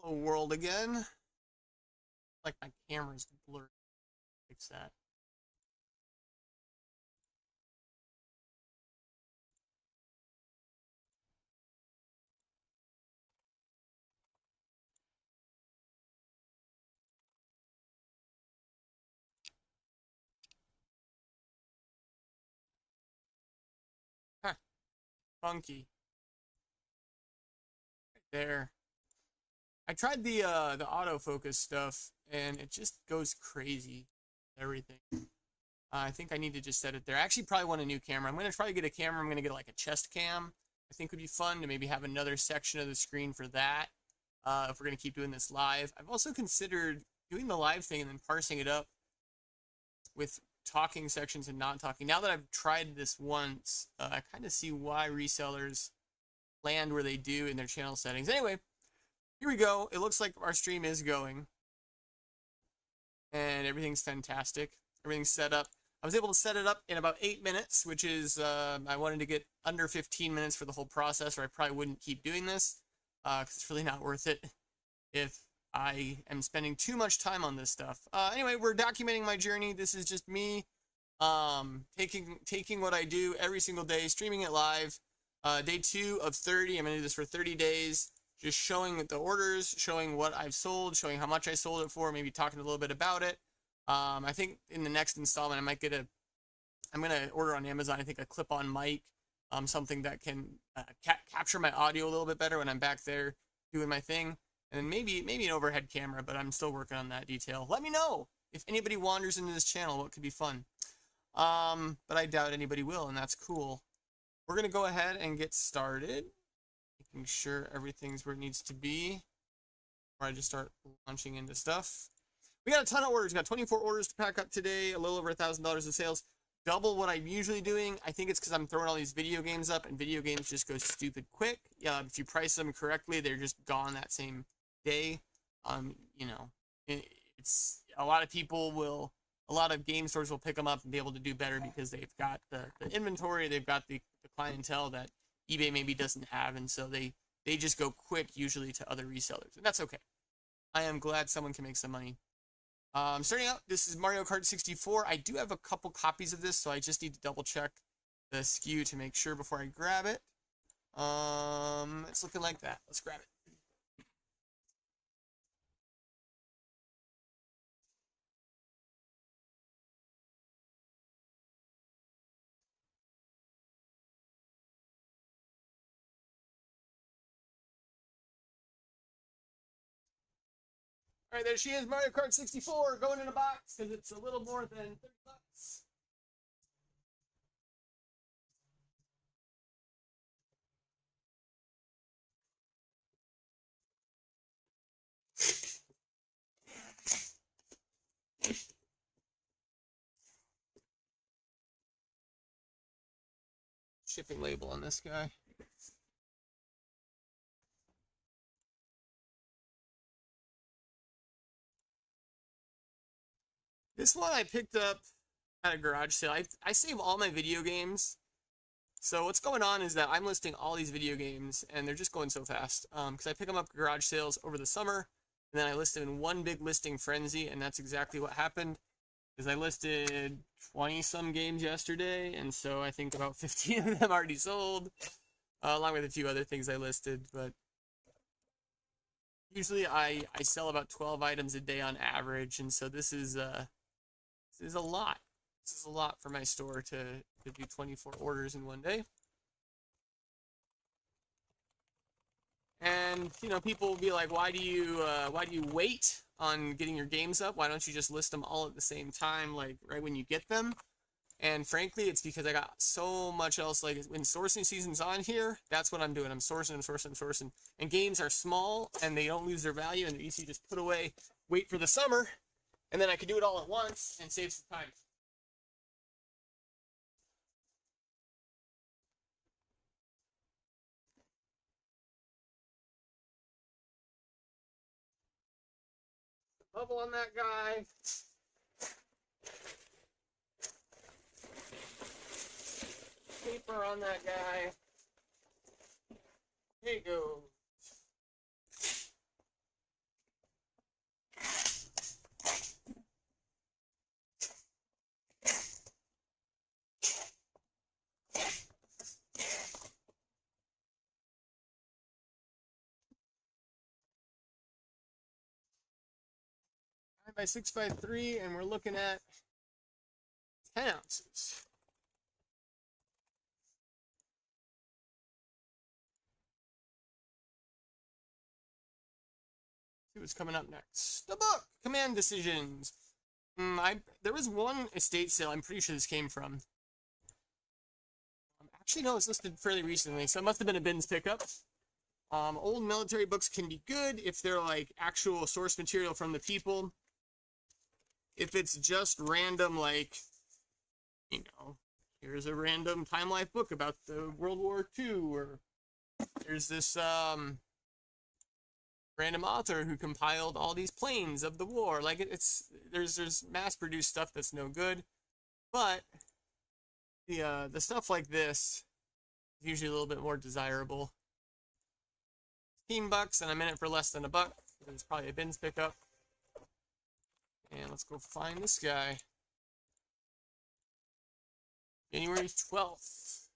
Hello world again. Like my camera's blurry. Fix that. Huh, funky. Right there. I tried the autofocus stuff and it just goes crazy. Everything. I think I need to just set it there. I actually probably want a new camera. I'm gonna try to get a camera. I'm gonna get like a chest cam. I think would be fun to maybe have another section of the screen for that. If we're gonna keep doing this live. I've also considered doing the live thing and then parsing it up with talking sections and not talking. Now that I've tried this once, I kind of see why resellers land where they do in their channel settings. Anyway, here we go. It looks like our stream is going and everything's fantastic. Everything's set up. I was able to set it up in about 8 minutes, which is, I wanted to get under 15 minutes for the whole process, or I probably wouldn't keep doing this, because it's really not worth it if I am spending too much time on this stuff. Anyway, we're documenting my journey. This is just me taking what I do every single day, streaming it live. Day 2 of 30. I'm going to do this for 30 days. Just showing the orders, showing what I've sold, showing how much I sold it for, maybe talking a little bit about it. I think in the next installment, I might get I'm going to order on Amazon, I think a clip-on mic, something that can capture my audio a little bit better when I'm back there doing my thing. And then maybe an overhead camera, but I'm still working on that detail. Let me know if anybody wanders into this channel, what could be fun. But I doubt anybody will, and that's cool. We're going to go ahead and get started, making sure everything's where it needs to be before I just start launching into stuff. We got a ton of orders. We got 24 orders to pack up today, a little over $1,000 in sales. Double what I'm usually doing. I think it's because I'm throwing all these video games up, and video games just go stupid quick. Yeah, if you price them correctly, they're just gone that same day. You know, it's a lot of people will, a lot of game stores will pick them up and be able to do better because they've got the inventory, they've got the clientele that eBay maybe doesn't have, and so they just go quick usually to other resellers, and that's okay. I am glad someone can make some money. Starting out, this is Mario Kart 64. I do have a couple copies of this, so I just need to double check the SKU to make sure before I grab it. It's looking like that. Let's grab it. All right, there she is, Mario Kart 64, going in a box because it's a little more than 30 bucks. Shipping label on this guy. This one I picked up at a garage sale. I save all my video games. So what's going on is that I'm listing all these video games, and they're just going so fast. Because I pick them up at garage sales over the summer, and then I list them in one big listing frenzy, and that's exactly what happened. Because I listed 20-some games yesterday, and so I think about 15 of them already sold, along with a few other things I listed. But usually I sell about 12 items a day on average, and so this is a lot. This is a lot for my store to do 24 orders in one day. And you know, people will be like, why do you wait on getting your games up? Why don't you just list them all at the same time, like right when you get them? And frankly, it's because I got so much else. Like when sourcing season's on here, that's what I'm doing. I'm sourcing. And games are small and they don't lose their value, and they're easy to just put away, wait for the summer, and then I can do it all at once and save some time. Bubble on that guy. Paper on that guy. There you go. by 6x3, and we're looking at 10 ounces. See what's coming up next. The book, Command Decisions. There was one estate sale I'm pretty sure this came from. Actually, no, it's listed fairly recently, so it must have been a bins pickup. Old military books can be good if they're like actual source material from the people. If it's just random, like, you know, here's a random Time Life book about the World War II, or there's this random author who compiled all these planes of the war. Like, there's mass-produced stuff that's no good, but the stuff like this is usually a little bit more desirable. $15, and I'm in it for less than $1. It's probably a bins pickup. And let's go find this guy. January 12th.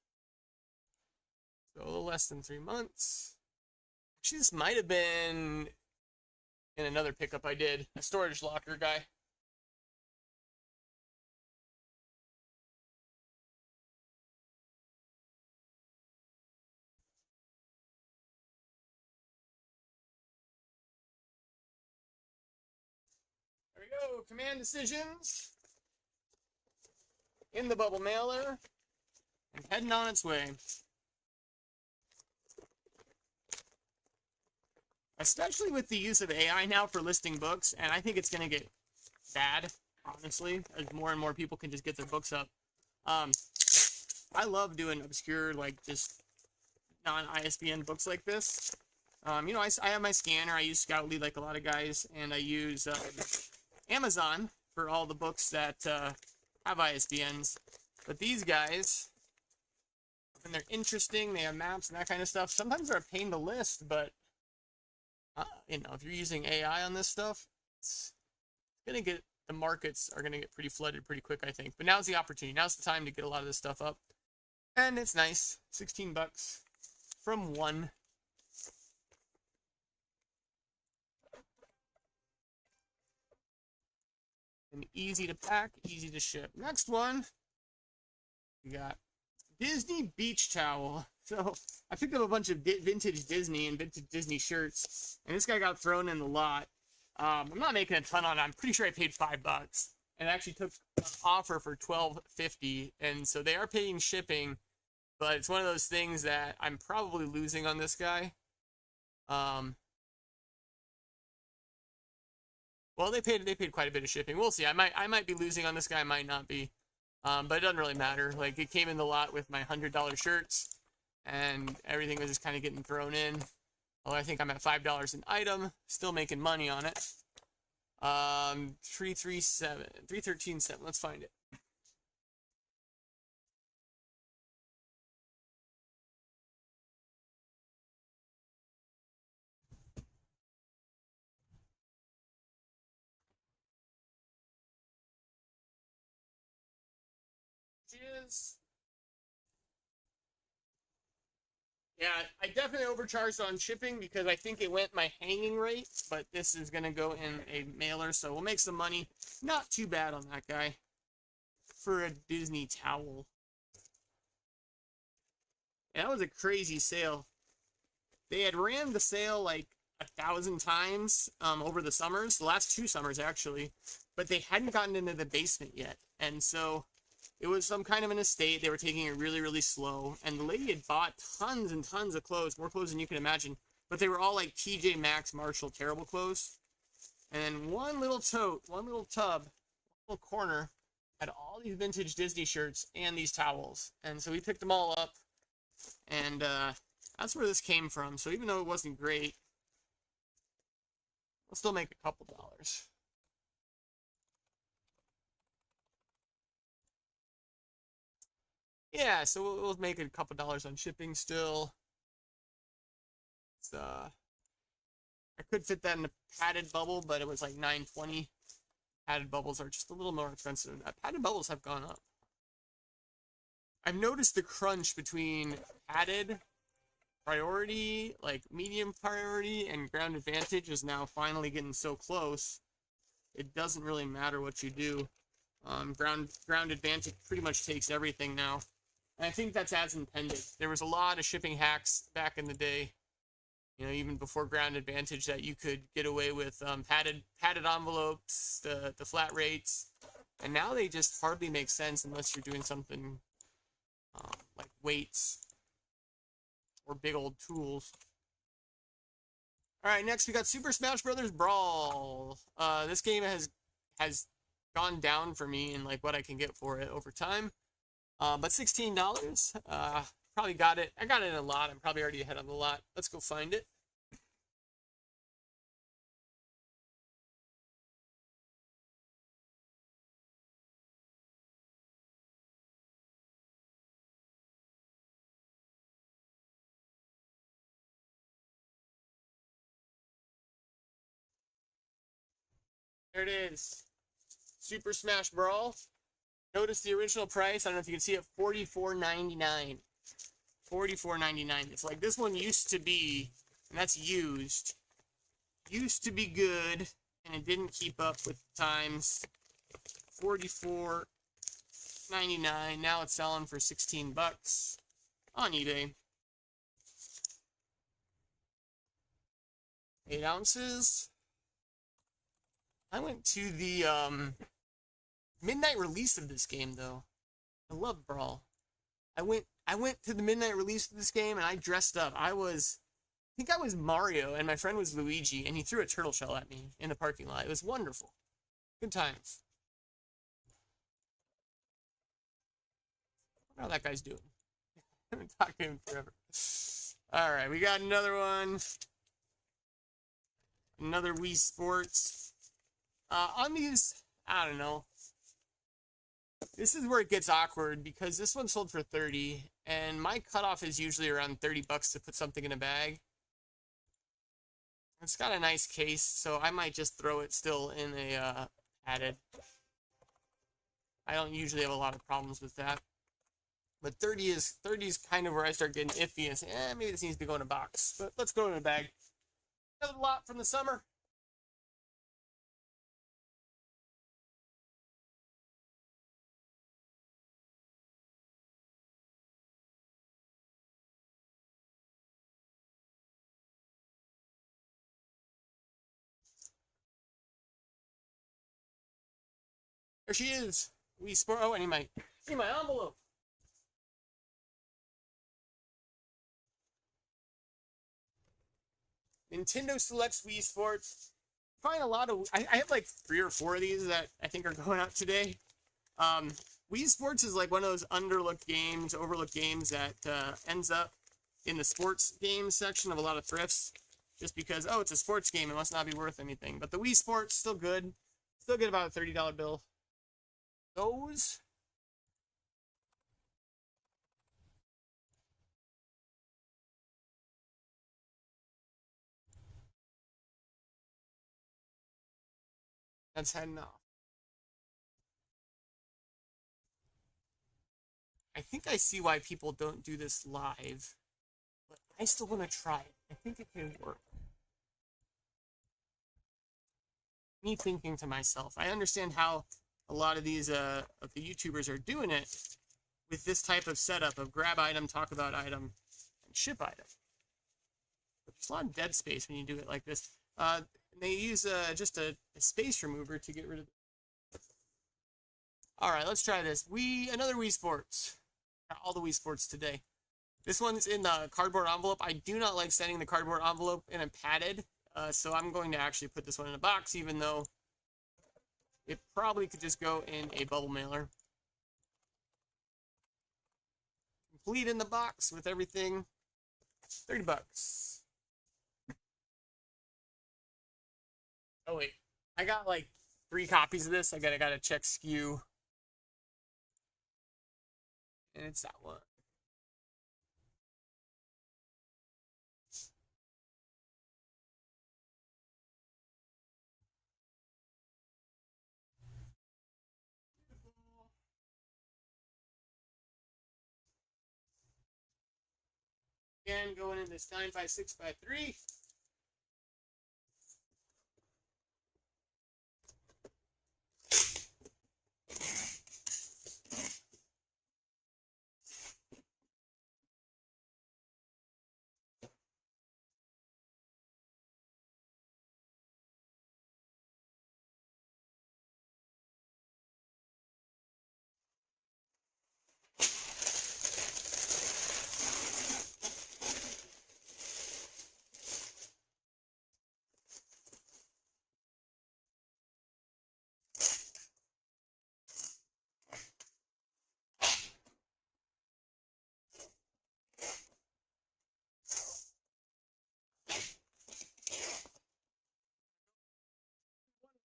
So a little less than 3 months. Actually, this might have been in another pickup I did. A storage locker guy. There we go. Command Decisions. In the bubble mailer. And heading on its way. Especially with the use of AI now for listing books, and I think it's going to get bad, honestly, as more and more people can just get their books up. I love doing obscure, like, just non-ISBN books like this. You know, I have my scanner, I use Scoutly like a lot of guys, and I use Amazon for all the books that have ISBNs. But these guys, when they're interesting, they have maps and that kind of stuff. Sometimes they're a pain to list, but you know, if you're using AI on this stuff, it's gonna get, the markets are gonna get pretty flooded pretty quick, I think. But now's the opportunity. Now's the time to get a lot of this stuff up, and it's nice. $16 from one. And easy to pack, easy to ship. Next one, we got Disney beach towel. So I picked up a bunch of vintage Disney and vintage Disney shirts, and this guy got thrown in the lot. I'm not making a ton on it. I'm pretty sure I paid $5, and actually took an offer for $12.50, and so they are paying shipping, but it's one of those things that I'm probably losing on this guy. Well, they paid quite a bit of shipping. We'll see. I might be losing on this guy. I might not be. But it doesn't really matter. Like, it came in the lot with my $100 shirts, and everything was just kind of getting thrown in. Although I think I'm at $5 an item, still making money on it. 313.7. Let's find it. Is, yeah, I definitely overcharged on shipping because I think it went my hanging rate, but this is gonna go in a mailer, so we'll make some money. Not too bad on that guy for a Disney towel. Yeah, that was a crazy sale. They had ran the sale like 1,000 times over the summers, the last 2 summers actually, but they hadn't gotten into the basement yet, and so it was some kind of an estate. They were taking it really, really slow. And the lady had bought tons and tons of clothes, more clothes than you can imagine. But they were all like TJ Maxx, Marshall, terrible clothes. And then one little tote, one little tub, one little corner had all these vintage Disney shirts and these towels. And so we picked them all up. And that's where this came from. So even though it wasn't great, we'll still make a couple dollars. Yeah, so we'll make a couple dollars on shipping still. It's, I could fit that in a padded bubble, but it was like $9.20. Padded bubbles are just a little more expensive. Padded bubbles have gone up. I've noticed the crunch between padded priority, like medium priority, and ground advantage is now finally getting so close it doesn't really matter what you do. Ground advantage pretty much takes everything now. And I think that's as intended. There was a lot of shipping hacks back in the day, you know, even before ground advantage, that you could get away with padded envelopes, the flat rates, and now they just hardly make sense unless you're doing something like weights or big old tools. All right, next we got Super Smash Brothers Brawl. This game has gone down for me in like what I can get for it over time. But $16. Probably got it. I got it in a lot. I'm probably already ahead on the lot. Let's go find it. There it is. Super Smash Brawl. Notice the original price. I don't know if you can see it. $44.99. $44.99. It's like this one used to be, and that's used. Used to be good, and it didn't keep up with the times. $44.99. Now it's selling for 16 bucks on eBay. 8 ounces. I went to the midnight release of this game though. I love Brawl. I went to the midnight release of this game and I dressed up. I think I was Mario and my friend was Luigi, and he threw a turtle shell at me in the parking lot. It was wonderful. Good times. I wonder how that guy's doing. I've been talking to him forever. Alright, we got another one. Another Wii Sports. On these, I don't know. This is where it gets awkward because this one sold for 30 and my cutoff is usually around 30 bucks to put something in a bag. It's got a nice case, so I might just throw it still in a padded. I don't usually have a lot of problems with that. But 30 is kind of where I start getting iffy and say, maybe this needs to go in a box. But let's go in a bag. Another lot from the summer. There she is. Wii Sport. Oh, I need my envelope. Nintendo Selects Wii Sports. Find a lot of. I have like 3 or 4 of these that I think are going out today. Wii Sports is like one of those overlooked games that ends up in the sports games section of a lot of thrifts, just because it's a sports game, it must not be worth anything. But the Wii Sports still good. Still get about a $30 bill. Those. That's heading off. I think I see why people don't do this live, but I still want to try it. I think it can work. Me thinking to myself, I understand how a lot of these of the YouTubers are doing it with this type of setup of grab item, talk about item, and ship item. But there's a lot of dead space when you do it like this. They use just a space remover to get rid of it. Alright, let's try this. Another Wii Sports. Got all the Wii Sports today. This one's in the cardboard envelope. I do not like sending the cardboard envelope in a padded, so I'm going to actually put this one in a box, even though it probably could just go in a bubble mailer. Complete in the box with everything. 30 bucks. Oh wait, I got like 3 copies of this. I gotta check SKU. And it's that one. Again, going in this 9x6x3.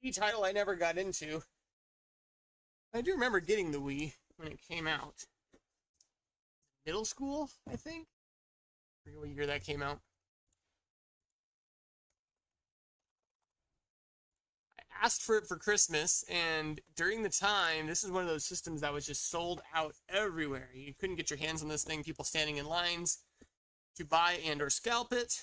Wii title I never got into. I do remember getting the Wii when it came out. Middle school, I think. I forget what year that came out. I asked for it for Christmas, and during the time, this is one of those systems that was just sold out everywhere. You couldn't get your hands on this thing. People standing in lines to buy and or scalp it.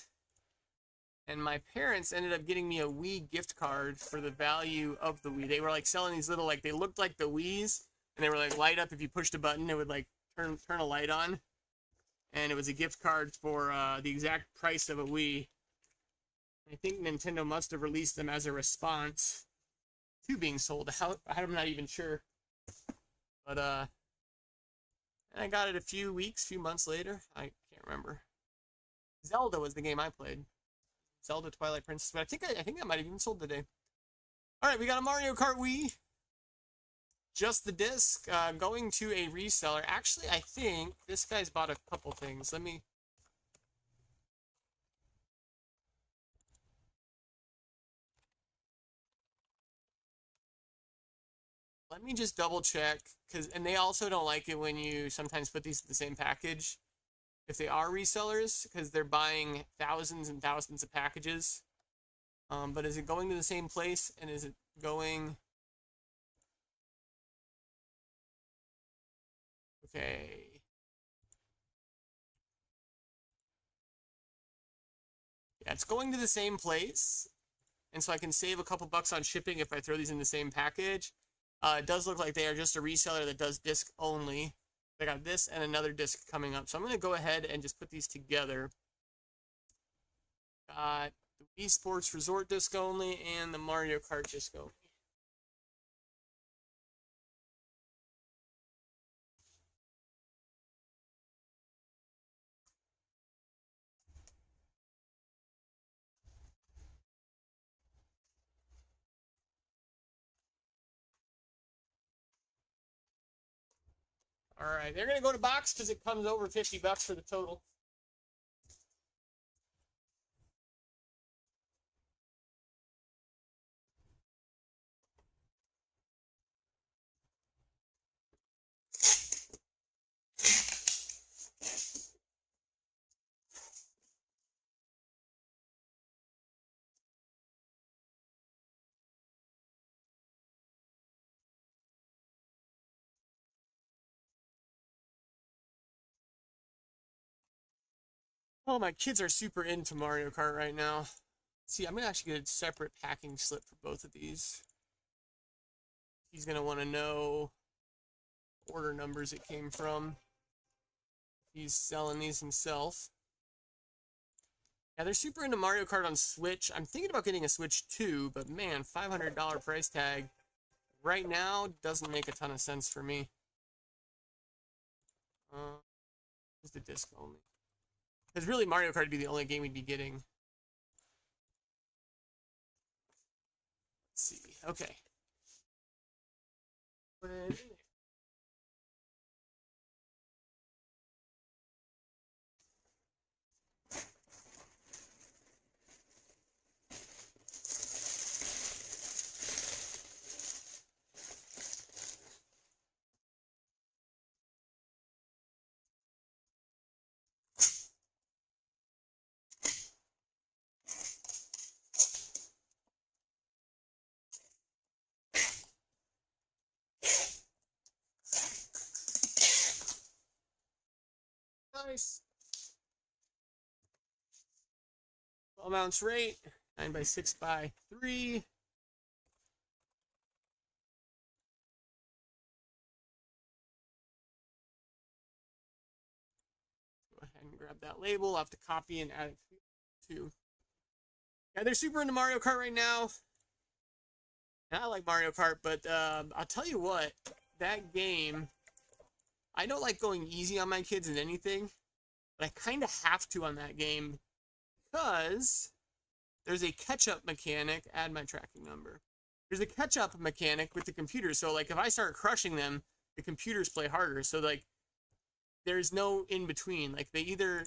And my parents ended up getting me a Wii gift card for the value of the Wii. They were like selling these little, like, they looked like the Wiis, and they were like light up. If you pushed a button, it would like turn a light on. And it was a gift card for the exact price of a Wii. I think Nintendo must have released them as a response to being sold out. I'm not even sure. But and I got it a few months later. I can't remember. Zelda was the game I played. Zelda Twilight Princess, but I think that might have even sold today. All right, we got a Mario Kart Wii. Just the disc, going to a reseller. Actually, I think this guy's bought a couple things. Let me just double check, and they also don't like it when you sometimes put these in the same package. If they are resellers, because they're buying thousands and thousands of packages. But is it going to the same place, and is it going... Okay. Yeah, it's going to the same place, and so I can save a couple bucks on shipping if I throw these in the same package. It does look like they are just a reseller that does disc only. I got this and another disc coming up. So I'm going to go ahead and just put these together. Got the Wii Sports Resort disc only and the Mario Kart disc only. All right, they're going to go to box because it comes over 50 bucks for the total. Oh, my kids are super into Mario Kart right now. See, I'm going to actually get a separate packing slip for both of these. He's going to want to know order numbers it came from. He's selling these himself. Yeah, they're super into Mario Kart on Switch. I'm thinking about getting a Switch 2, but man, $500 price tag right now doesn't make a ton of sense for me. Just the disc only. Because really, Mario Kart would be the only game we'd be getting. Let's see. Okay. Put it in there. Nice. 12 ounce rate, 9x6x3. Go ahead and grab that label. I'll have to copy and add it to. Yeah, they're super into Mario Kart right now. And I like Mario Kart, but I'll tell you what, that game, I don't like going easy on my kids in anything, but I kind of have to on that game because there's a catch-up mechanic. Add my tracking number. There's a catch-up mechanic with the computer. So, like, if I start crushing them, the computers play harder. So, like, there's no in-between. Like, they either...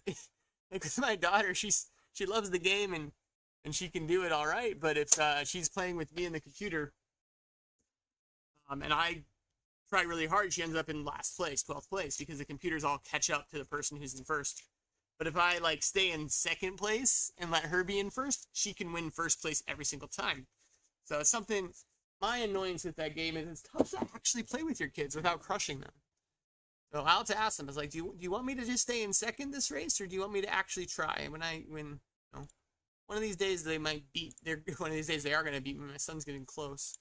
like, with my daughter, she loves the game, and and she can do it all right. But if she's playing with me in the computer, and I try really hard, she ends up in last place, 12th place, because the computers all catch up to the person who's in first. But if I like stay in second place and let her be in first, she can win first place every single time. So it's something. My annoyance with that game is it's tough to actually play with your kids without crushing them. So I'll have to ask them. It's like, do you want me to just stay in second this race, or do you want me to actually try? And when you know, one of these days they might beat. One of these days they are going to beat me. My son's getting close.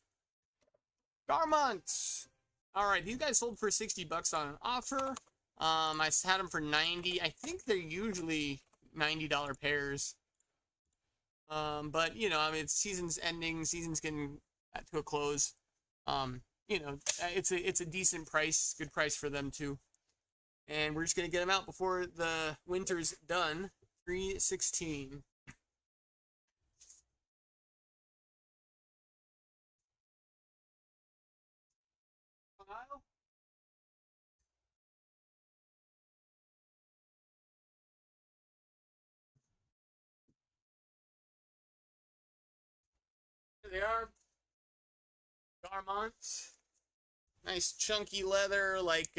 Garmont. All right, these guys sold for $60 on an offer. I had them for 90. I think they're usually $90 pairs. But you know, I mean, it's season's ending. Season's getting to a close. You know, it's a decent price, good price for them too. And we're just gonna get them out before the winter's done. 316. There they are. Garmont. Nice chunky leather, like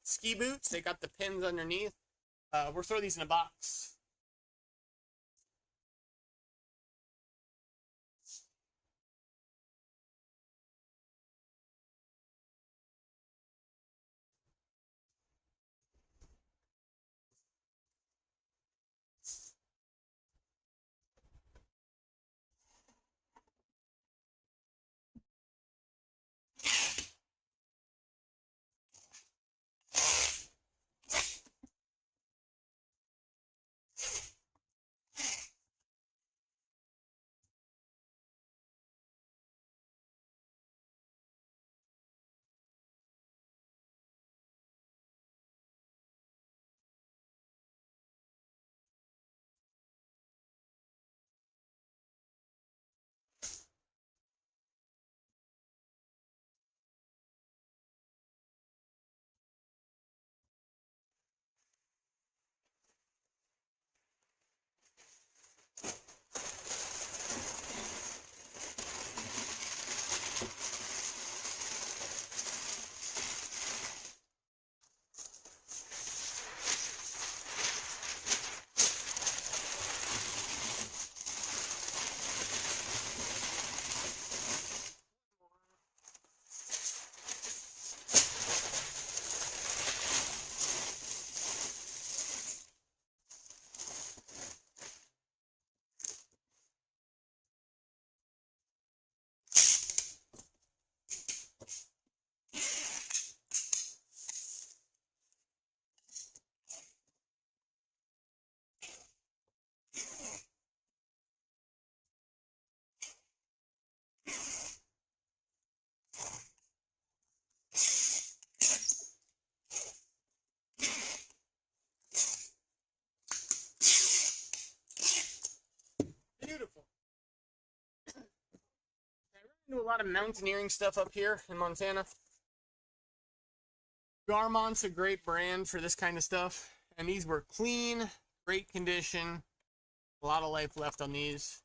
ski boots. They got the pins underneath. We'll throw these in a box. Beautiful. I do a lot of mountaineering stuff up here in Montana. Garmont's a great brand for this kind of stuff. And these were clean, great condition. A lot of life left on these.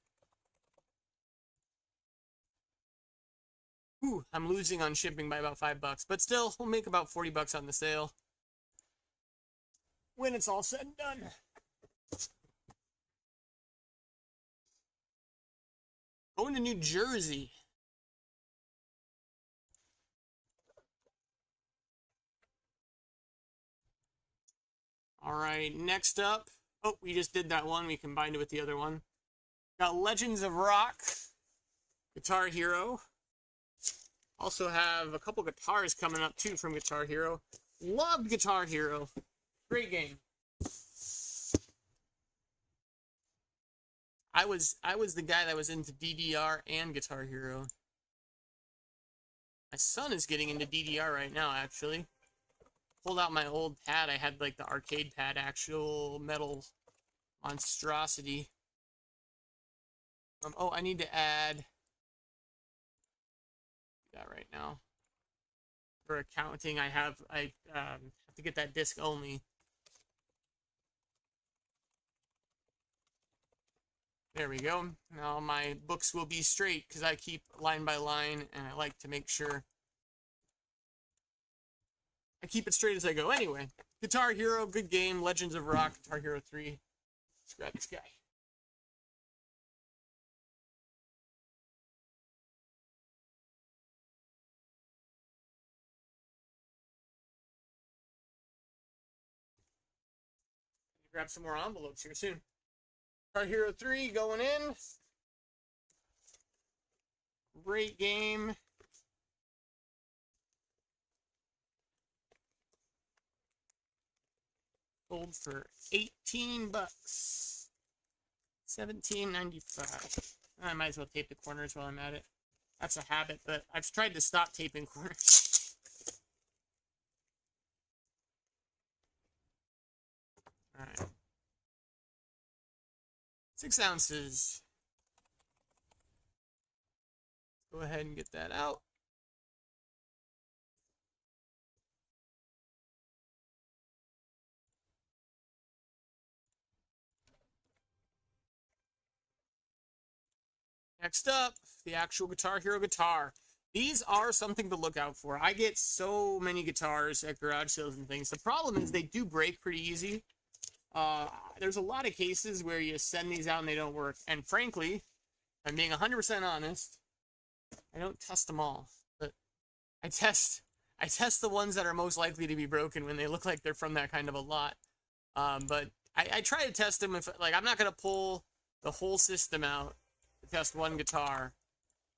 Ooh, I'm losing on shipping by about $5, but still, we'll make about $40 on the sale when it's all said and done. Going to New Jersey. All right, next up. Oh, we just did that one. We combined it with the other one. Got Legends of Rock, Guitar Hero. Also have a couple guitars coming up too from Guitar Hero. Loved Guitar Hero. Great game. I was the guy that was into DDR and Guitar Hero. My son is getting into DDR right now, actually. Pulled out my old pad. I had like the arcade pad, actual metal monstrosity. Oh, I need to add that right now. For accounting, I have to get that disc only. There we go. Now my books will be straight because I keep line by line and I like to make sure I keep it straight as I go. Anyway, Guitar Hero, good game. Legends of Rock, Guitar Hero 3. Let's grab this guy. Grab some more envelopes here soon. Guitar Hero 3 going in. Great game. Sold for 18 bucks. $17.95. I might as well tape the corners while I'm at it. That's a habit, but I've tried to stop taping corners. All right. 6 ounces. Go ahead and get that out. Next up, the actual Guitar Hero guitar. These are something to look out for. I get so many guitars at garage sales and things. The problem is they do break pretty easy. There's a lot of cases where you send these out and they don't work. And frankly, I'm being 100% honest, I don't test them all. But I test the ones that are most likely to be broken when they look like they're from that kind of a lot. But I try to test them if, like, I'm not going to pull the whole system out to test one guitar.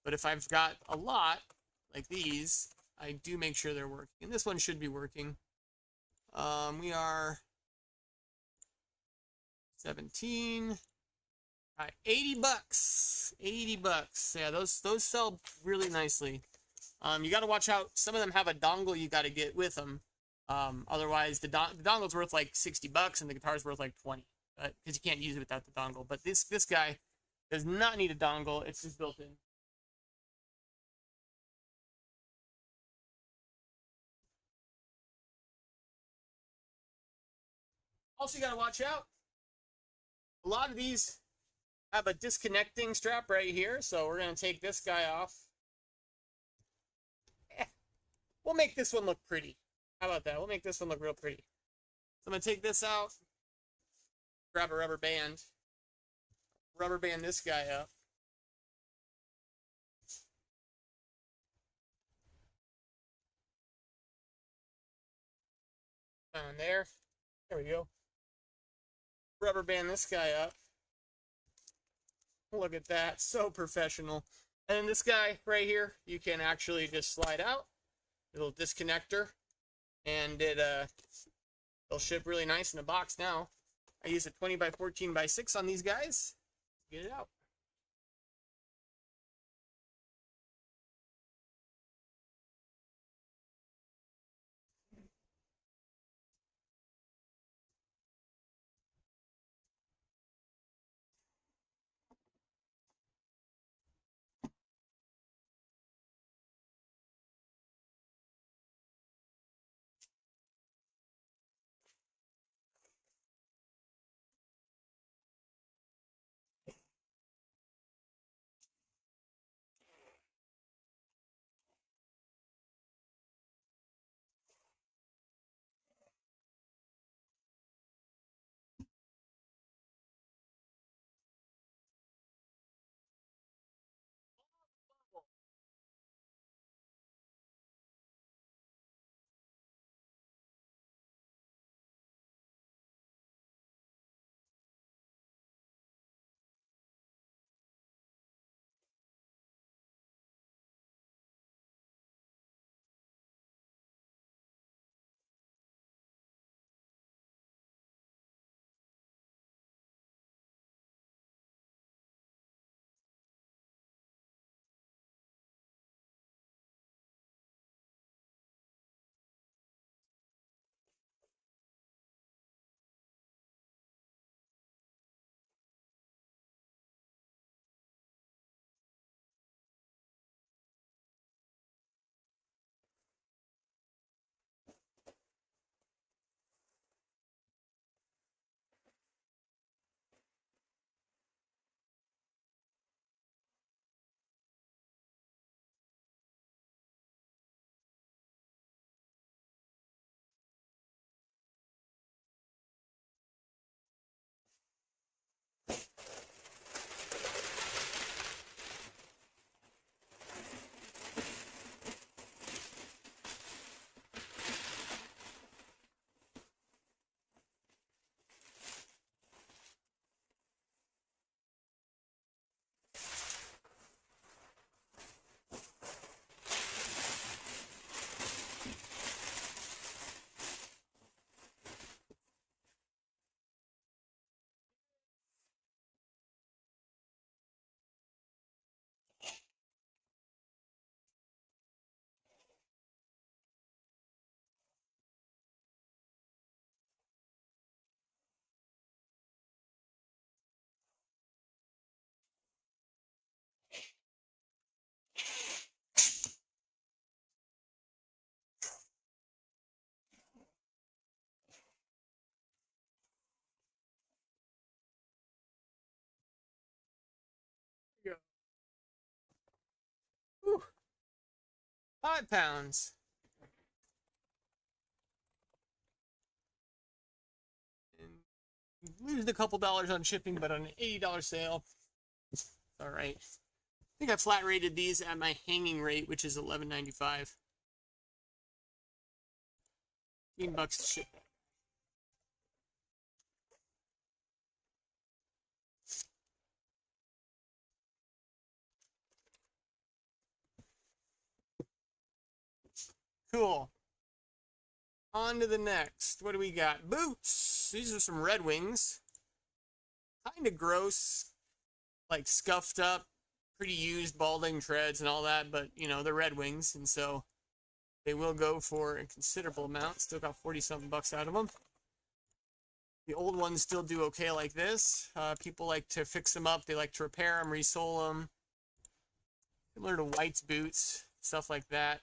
But if I've got a lot, like these, I do make sure they're working. And this one should be working. We are 17. All right, 80 bucks. 80 bucks. Yeah, those sell really nicely. You got to watch out. Some of them have a dongle you got to get with them. Otherwise, the dongle's worth like 60 bucks and the guitar's worth like 20. Because you can't use it without the dongle. But this guy does not need a dongle. It's just built in. Also, you got to watch out. A lot of these have a disconnecting strap right here, so we're going to take this guy off. We'll make this one look pretty. How about that? We'll make this one look real pretty. So I'm going to take this out, grab a rubber band this guy up. On there. There we go. Rubber band this guy up. Look at that. So professional. And this guy right here, you can actually just slide out. Little disconnector. And it'll ship really nice in a box now. I use a 20 by 14 by 6 on these guys. Get it out. £5. And lose a couple dollars on shipping, but on an $80 sale, it's all right. I think I flat rated these at my hanging rate, which is $11.95. $15 to ship. Cool. On to the next. What do we got? Boots. These are some Red Wings. Kind of gross, like scuffed up, pretty used balding treads and all that, but you know, they're Red Wings, and so they will go for a considerable amount. Still got 40-something bucks out of them. The old ones still do okay like this. People like to fix them up. They like to repair them, resole them. Similar to White's boots, stuff like that.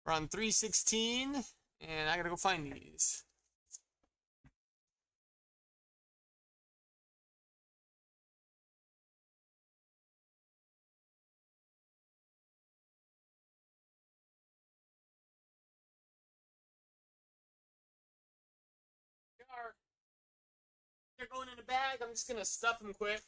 We're on 316, and I gotta go find these. They're going in a bag. I'm just gonna stuff them quick.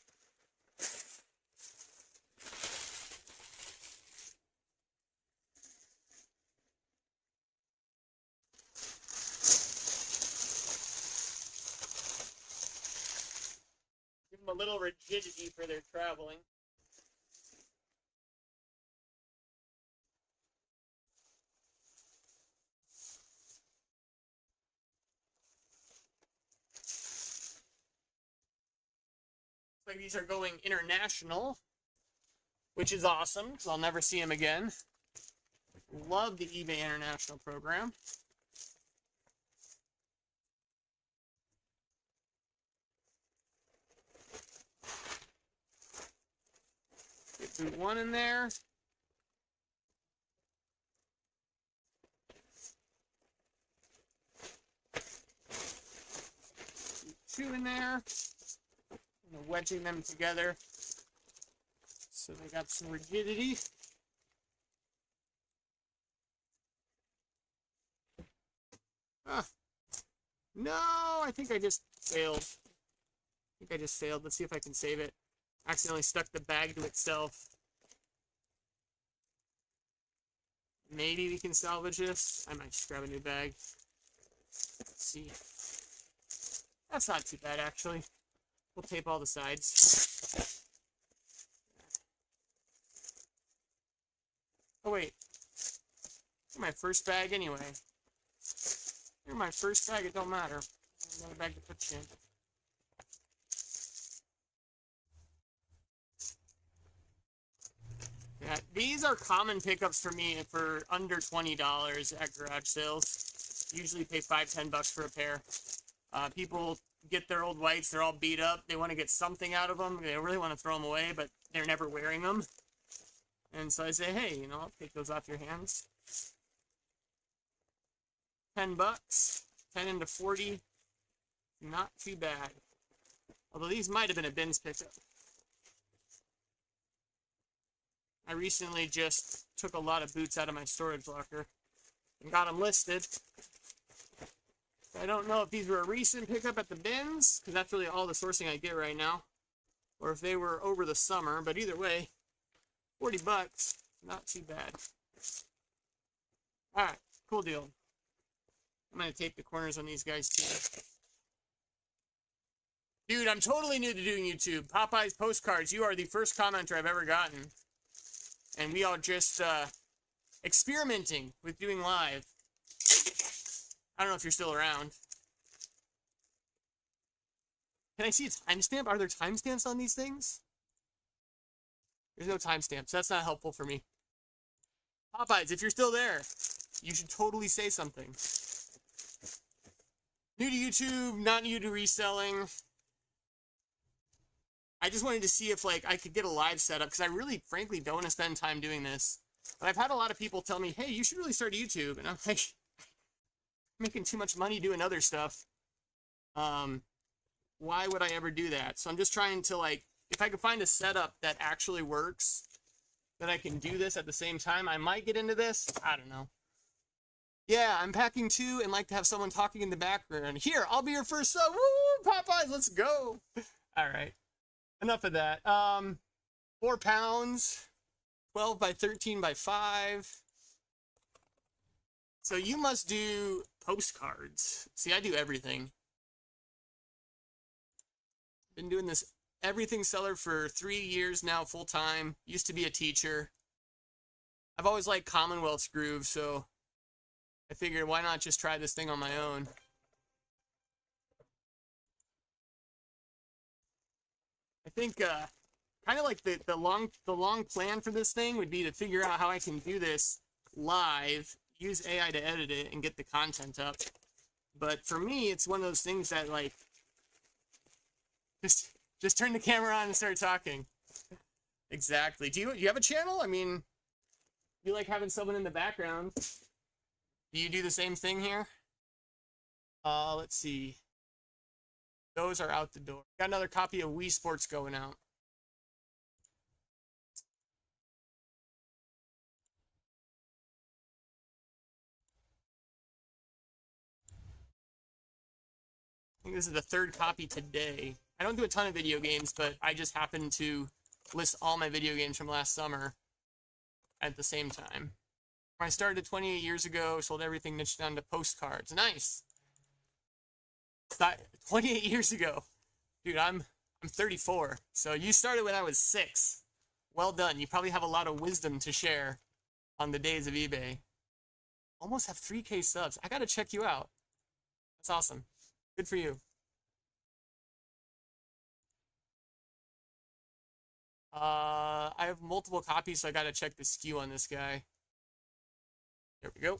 Give them a little rigidity for their traveling. Like these are going international, which is awesome because I'll never see them again. Love the eBay International program. Get boot 1 in there. Boot 2 in there. Wedging them together so they got some rigidity. No, I think I just failed. Let's see if I can save it. Accidentally stuck the bag to itself. Maybe we can salvage this. I might just grab a new bag. Let's see. That's not too bad, actually. We'll tape all the sides. Oh, wait. They're my first bag anyway. They're my first bag, it don't matter. Another bag to put you in. Yeah, these are common pickups for me for under $20 at garage sales. Usually pay $5-10 for a pair. People get their old Whites, they're all beat up, they want to get something out of them, they really want to throw them away, but they're never wearing them. And so I say, hey, you know, I'll take those off your hands. $10, 10 into 40, not too bad. Although these might have been a bins pickup. I recently just took a lot of boots out of my storage locker and got them listed. I don't know if these were a recent pickup at the bins, because that's really all the sourcing I get right now, or if they were over the summer, but either way, $40, not too bad. Alright, cool deal. I'm going to tape the corners on these guys too. Dude, I'm totally new to doing YouTube. Popeye's Postcards, you are the first commenter I've ever gotten. And we are just experimenting with doing live. I don't know if you're still around. Can I see a timestamp? Are there timestamps on these things? There's no timestamps. That's not helpful for me. Popeyes, if you're still there, you should totally say something. New to YouTube, not new to reselling. I just wanted to see if like I could get a live setup because I really, frankly, don't want to spend time doing this. But I've had a lot of people tell me, hey, you should really start YouTube. And I'm like, making too much money doing other stuff. Why would I ever do that? So I'm just trying to like, if I could find a setup that actually works that I can do this at the same time. I might get into this. I don't know. Yeah, I'm packing too and like to have someone talking in the background. Here, I'll be your first sub. Woo, Popeyes, let's go. All right, enough of that. 4 pounds, 12 by 13 by 5. So you must do postcards. See, I do everything. Been doing this everything seller for 3 years now, full time. Used to be a teacher. I've always liked Commonwealth's groove, so I figured why not just try this thing on my own. I think kind of like the long plan for this thing would be to figure out how I can do this live, use AI to edit it, and get the content up. But for me, it's one of those things that like just turn the camera on and start talking. Exactly. Do you have a channel? I mean, you like having someone in the background. Do you do the same thing here? Let's see. Those are out the door. Got another copy of Wii Sports going out. I think this is the 3rd copy today. I don't do a ton of video games, but I just happen to list all my video games from last summer at the same time. When I started 28 years ago, sold everything niched down to postcards. Nice. 28 years ago. Dude, I'm 34. So you started when I was 6. Well done. You probably have a lot of wisdom to share on the days of eBay. Almost have 3K subs. I gotta check you out. That's awesome. Good for you. I have multiple copies, so I gotta check the SKU on this guy. There we go.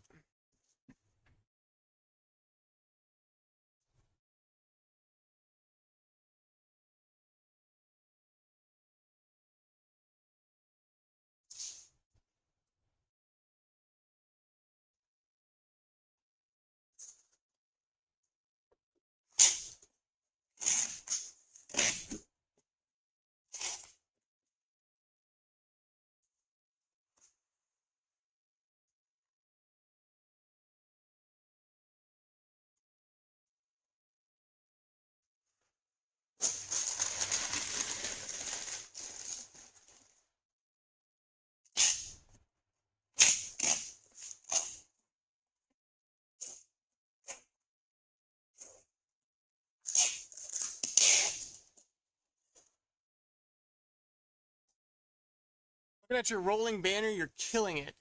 Looking at your rolling banner, you're killing it.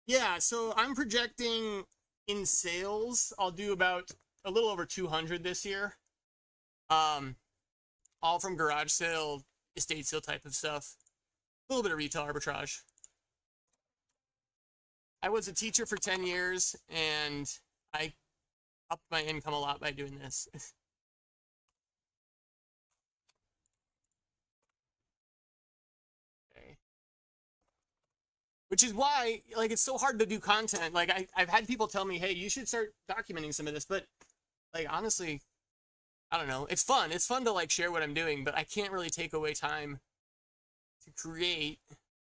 Yeah, so I'm projecting in sales, I'll do about a little over 200 this year. All from garage sale, estate sale type of stuff. A little bit of retail arbitrage. I was a teacher for 10 years, and I upped my income a lot by doing this. Okay. Which is why, like, it's so hard to do content. Like, I've had people tell me, hey, you should start documenting some of this. But, like, honestly, I don't know. It's fun. It's fun to, like, share what I'm doing. But I can't really take away time to create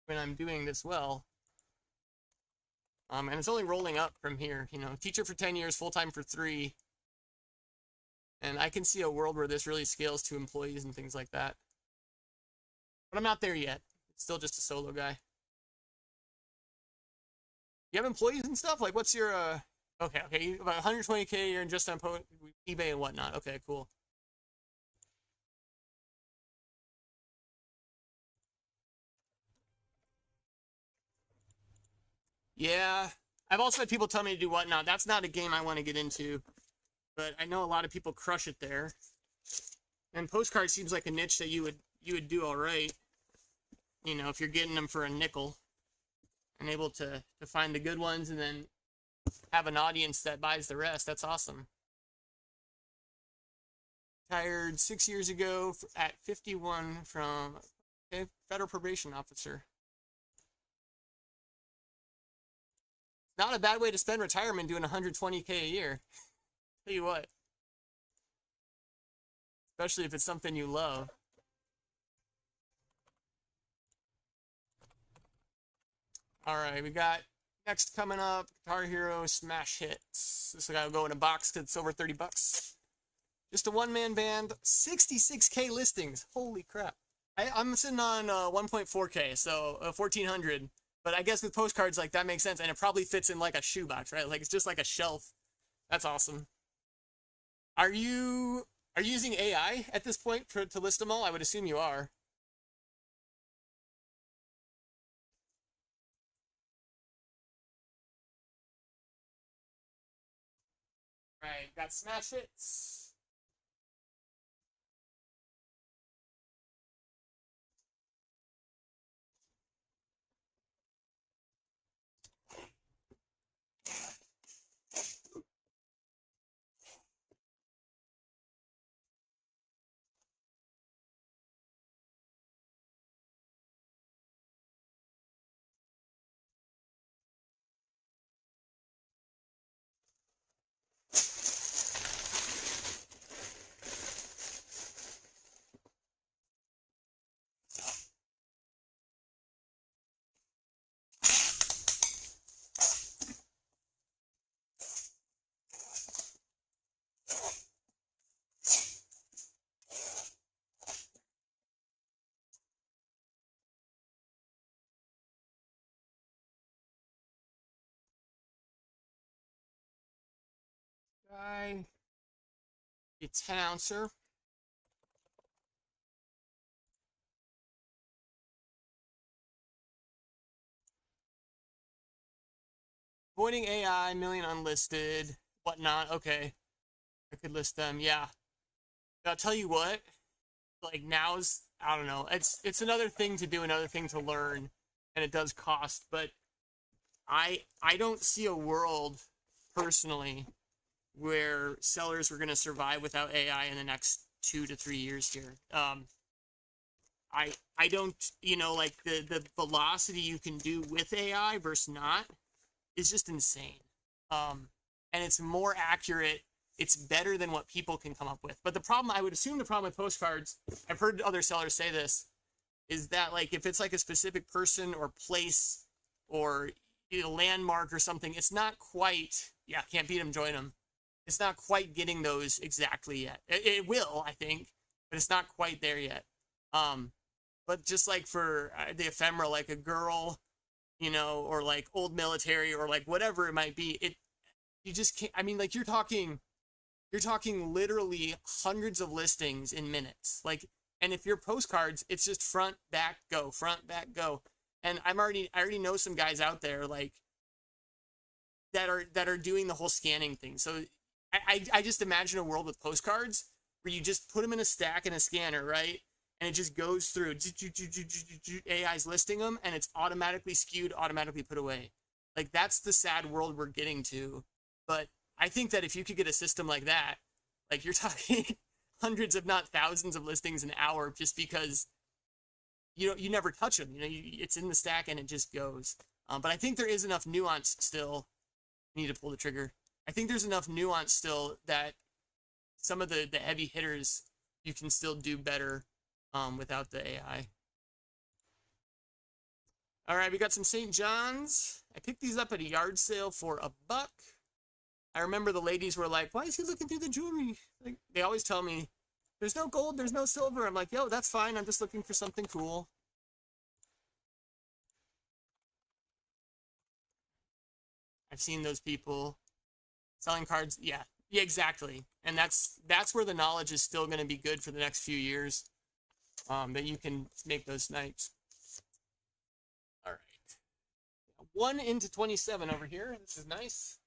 when I'm doing this well. And it's only rolling up from here. You know, teacher for 10 years, full-time for 3. And I can see a world where this really scales to employees and things like that. But I'm not there yet. It's still just a solo guy. You have employees and stuff? Like, what's your, okay, about 120K a year and just on eBay and whatnot. Okay, cool. Yeah, I've also had people tell me to do whatnot. That's not a game I want to get into, but I know a lot of people crush it there. And postcard seems like a niche that you would do all right. You know, if you're getting them for a nickel and able to find the good ones and then have an audience that buys the rest, that's awesome. Retired 6 years ago at 51 from federal probation officer. Not a bad way to spend retirement doing 120K a year. Tell you what. Especially if it's something you love. All right, we got next coming up, Guitar Hero Smash Hits. This gotta go in a box because it's over 30 bucks. Just a one-man band, 66K listings. Holy crap. I'm sitting on 1.4K, so 1400. But I guess with postcards, like, that makes sense. And it probably fits in like a shoebox, right? Like, it's just like a shelf. That's awesome. Are you using AI at this point to list them all? I would assume you are. Right, got Smash Hits. Guy, a 10 ouncer. Avoiding AI, million unlisted, whatnot. Okay, I could list them. Yeah, I'll tell you what. Like, now's, I don't know. It's another thing to do, another thing to learn, and it does cost. But I don't see a world personally where sellers were going to survive without AI in the next 2 to 3 years here. I don't, like, the velocity you can do with AI versus not is just insane. And it's more accurate. It's better than what people can come up with. But the problem, I would assume the problem with postcards, I've heard other sellers say this, is that, like, if it's like a specific person or place or landmark or something, it's not quite, yeah, can't beat them, join them. It's not quite getting those exactly yet. It will, I think, but it's not quite there yet. But just like for the ephemera, like a girl, or like old military or like whatever it might be, you just can't. I mean, like, you're talking literally hundreds of listings in minutes. Like, and if you're postcards, it's just front, back, go, front, back, go. And I already know some guys out there, like, that are doing the whole scanning thing. So I just imagine a world with postcards where you just put them in a stack in a scanner, right? And it just goes through, AI's listing them, and it's automatically skewed, automatically put away. Like, that's the sad world we're getting to. But I think that if you could get a system like that, like, you're talking hundreds, if not thousands, of listings an hour, just because you never touch them. It's in the stack and it just goes. But I think there is enough nuance still. I need to pull the trigger. I think there's enough nuance still that some of the heavy hitters you can still do better without the AI. All right, we got some St. John's. I picked these up at a yard sale for $1. I remember the ladies were like, why is he looking through the jewelry? Like, they always tell me, there's no gold, there's no silver. I'm like, yo, that's fine. I'm just looking for something cool. I've seen those people selling cards. Yeah, yeah, exactly. And that's where the knowledge is still going to be good for the next few years, that you can make those snipes. All right. 1 into 27 over here. This is nice.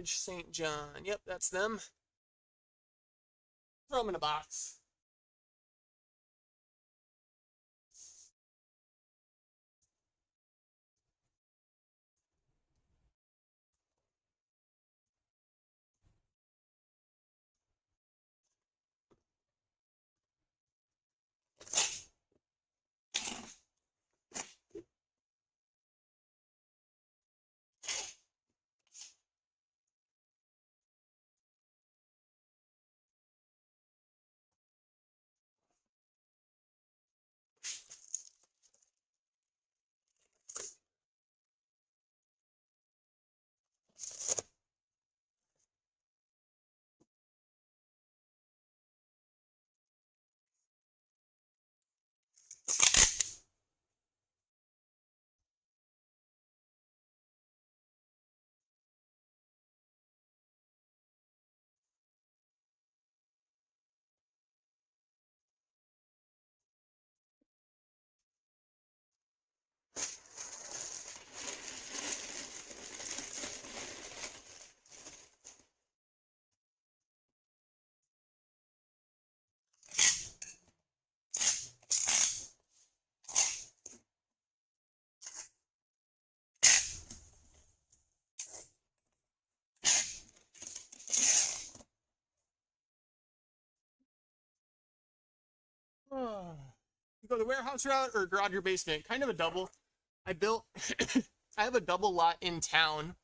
St. John. Yep, that's them. Throw them in a box. go the warehouse route or garage or basement. Kind of a double. I built, I have a double lot in town.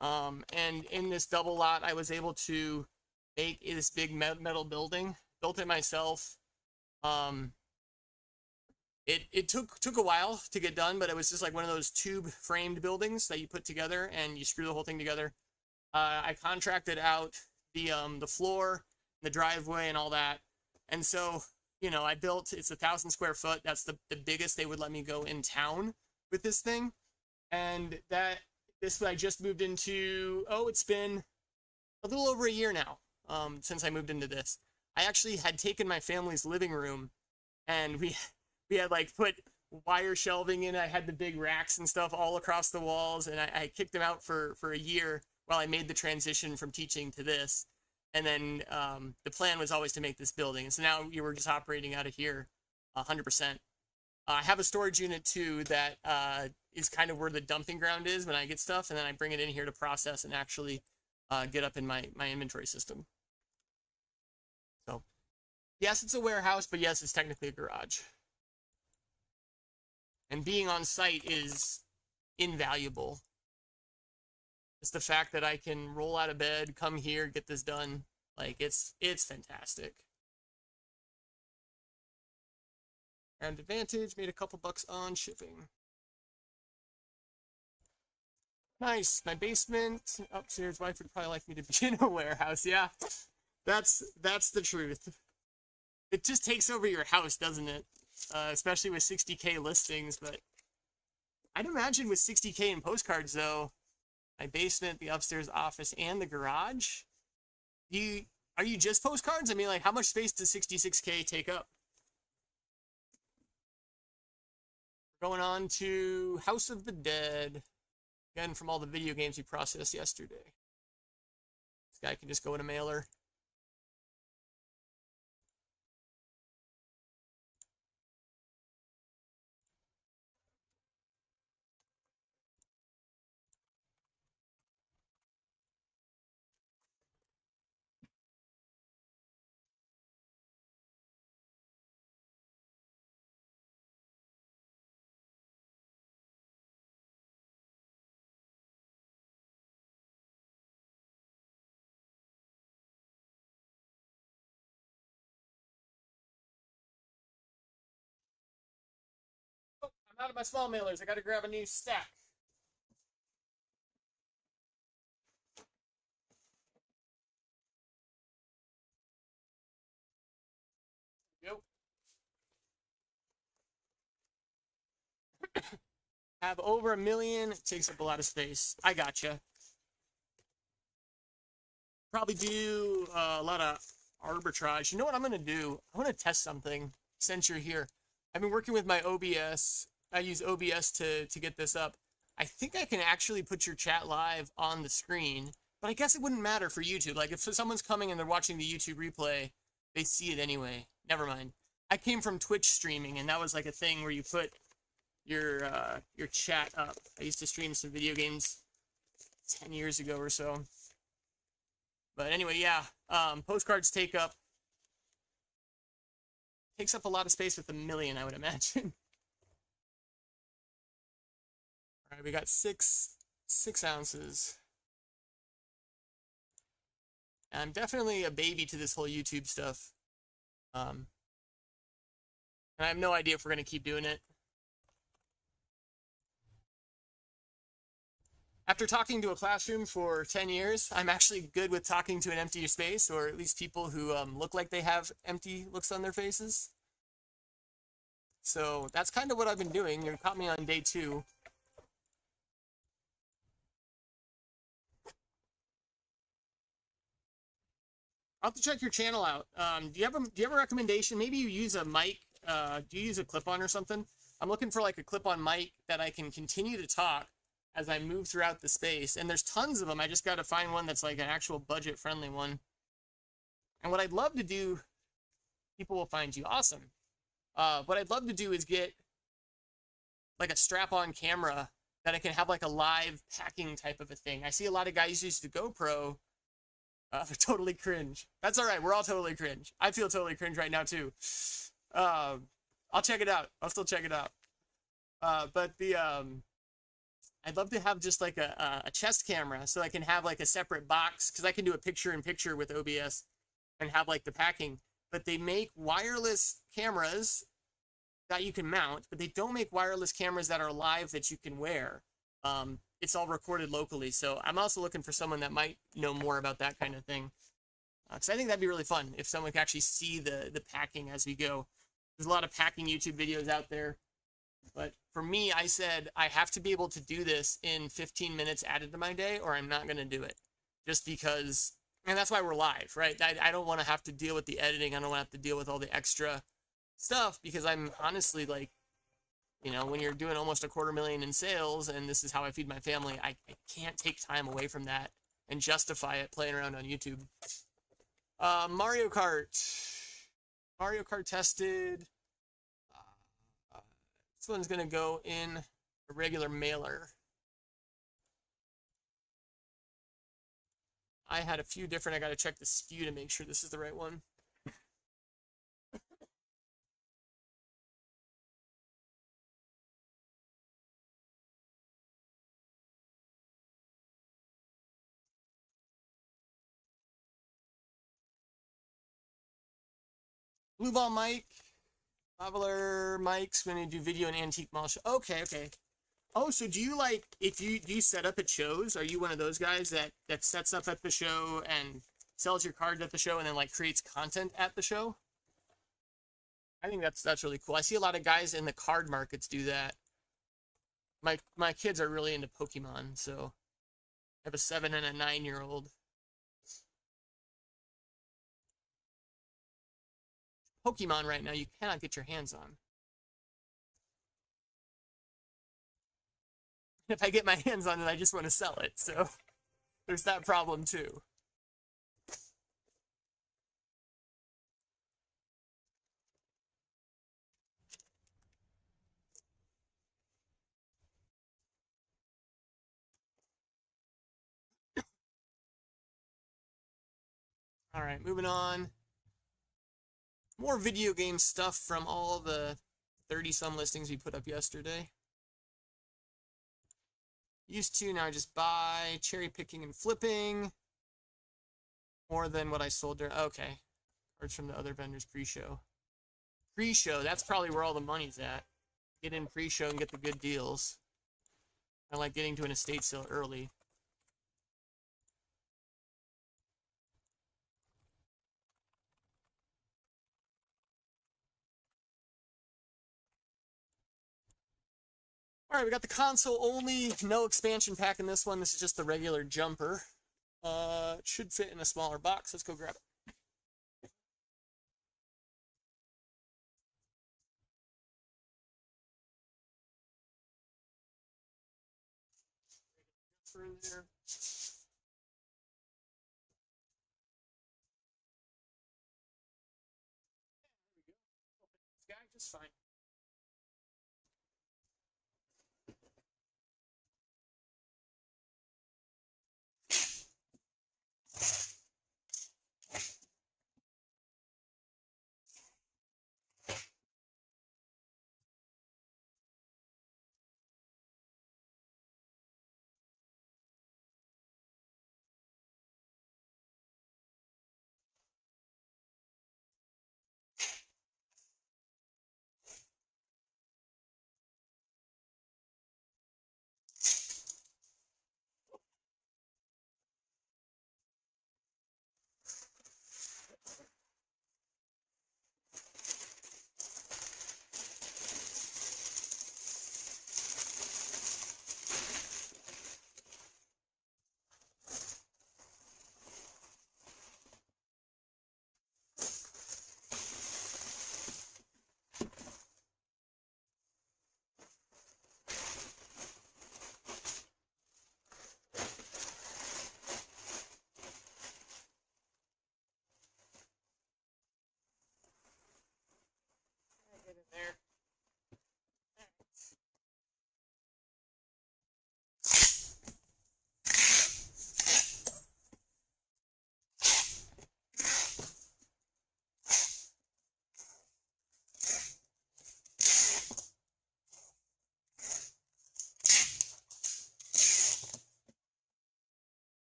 And in this double lot, I was able to make this big metal building. Built it myself. It took a while to get done, but it was just like one of those tube framed buildings that you put together and you screw the whole thing together. I contracted out the floor, the driveway, and all that. And so, you know, I built, it's 1,000 square foot. That's the biggest they would let me go in town with this thing. And this I just moved into, it's been a little over a year now, since I moved into this. I actually had taken my family's living room and we had like put wire shelving in. I had the big racks and stuff all across the walls, and I kicked them out for a year while I made the transition from teaching to this. And then the plan was always to make this building. And so now we were just operating out of here 100%. I have a storage unit too that is kind of where the dumping ground is when I get stuff, and then I bring it in here to process and actually get up in my inventory system. So yes, it's a warehouse, but yes, it's technically a garage. And being on site is invaluable. It's the fact that I can roll out of bed, come here, get this done. Like, it's fantastic. And advantage, made a couple bucks on shipping. Nice. My basement, upstairs, wife would probably like me to be in a warehouse. Yeah, that's the truth. It just takes over your house, doesn't it? Especially with 60K listings, but I'd imagine with 60K in postcards though, my basement, the upstairs office, and the garage, are you just postcards? I mean, like, how much space does 66K take up? Going on to House of the Dead. Again, from all the video games we processed yesterday. This guy can just go in a mailer. I'm out of my small mailers. I gotta grab a new stack. Yep. Have over 1 million. It takes up a lot of space. I gotcha. Probably do a lot of arbitrage. You know what I'm gonna do? I'm gonna test something since you're here. I've been working with my OBS. I use OBS to get this up. I think I can actually put your chat live on the screen, but I guess it wouldn't matter for YouTube. Like, if someone's coming and they're watching the YouTube replay, they see it anyway. Never mind. I came from Twitch streaming, and that was like a thing where you put your chat up. I used to stream some video games 10 years ago or so. But anyway, yeah, postcards takes up a lot of space with 1 million, I would imagine. All right, we got six ounces. And I'm definitely a baby to this whole YouTube stuff. And I have no idea if we're going to keep doing it. After talking to a classroom for 10 years, I'm actually good with talking to an empty space, or at least people who look like they have empty looks on their faces. So that's kind of what I've been doing. You caught me on day 2. I'll have to check your channel out. Do you have a recommendation? Maybe you use a mic. Do you use a clip-on or something? I'm looking for like a clip-on mic that I can continue to talk as I move throughout the space. And there's tons of them. I just got to find one that's like an actual budget-friendly one. And what I'd love to do, people will find you. Awesome. What I'd love to do is get like a strap-on camera that I can have like a live packing type of a thing. I see a lot of guys use the GoPro. Totally cringe. That's all right. We're all totally cringe. I feel totally cringe right now too. I'll check it out. I'll still check it out. But I'd love to have just like a chest camera so I can have like a separate box because I can do a picture in picture with OBS and have like the packing. But they make wireless cameras that you can mount, but they don't make wireless cameras that are live that you can wear. It's all recorded locally. So I'm also looking for someone that might know more about that kind of thing. Because I think that'd be really fun if someone could actually see the packing as we go. There's a lot of packing YouTube videos out there. But for me, I said I have to be able to do this in 15 minutes added to my day or I'm not going to do it. Just because, and that's why we're live, right? I don't want to have to deal with the editing. I don't want to have to deal with all the extra stuff because I'm honestly like, you know, when you're doing almost $250,000 in sales and this is how I feed my family, I can't take time away from that and justify it playing around on YouTube. Mario Kart. Mario Kart tested. This one's going to go in a regular mailer. I had a few different. I got to check the SKU to make sure this is the right one. Blue Ball mic. Traveler mics when you do video and antique mall show. Okay, okay. Oh, so do you like, if you, do you set up at shows? Are you one of those guys that sets up at the show and sells your card at the show and then like creates content at the show? I think that's really cool. I see a lot of guys in the card markets do that. My kids are really into Pokemon, so I have a 7 and a 9-year-old. Pokemon right now you cannot get your hands on. If I get my hands on it, I just want to sell it. So there's that problem too. All right, moving on. More video game stuff from all the 30-some listings we put up yesterday. Used to, now I just buy, cherry picking and flipping. More than what I sold there. Okay. Cards from the other vendors pre-show. Pre-show, that's probably where all the money's at. Get in pre-show and get the good deals. I like getting to an estate sale early. All right, we got the console only, no expansion pack in this one. This is just the regular jumper. It should fit in a smaller box. Let's go grab it. In there. Guy just fine.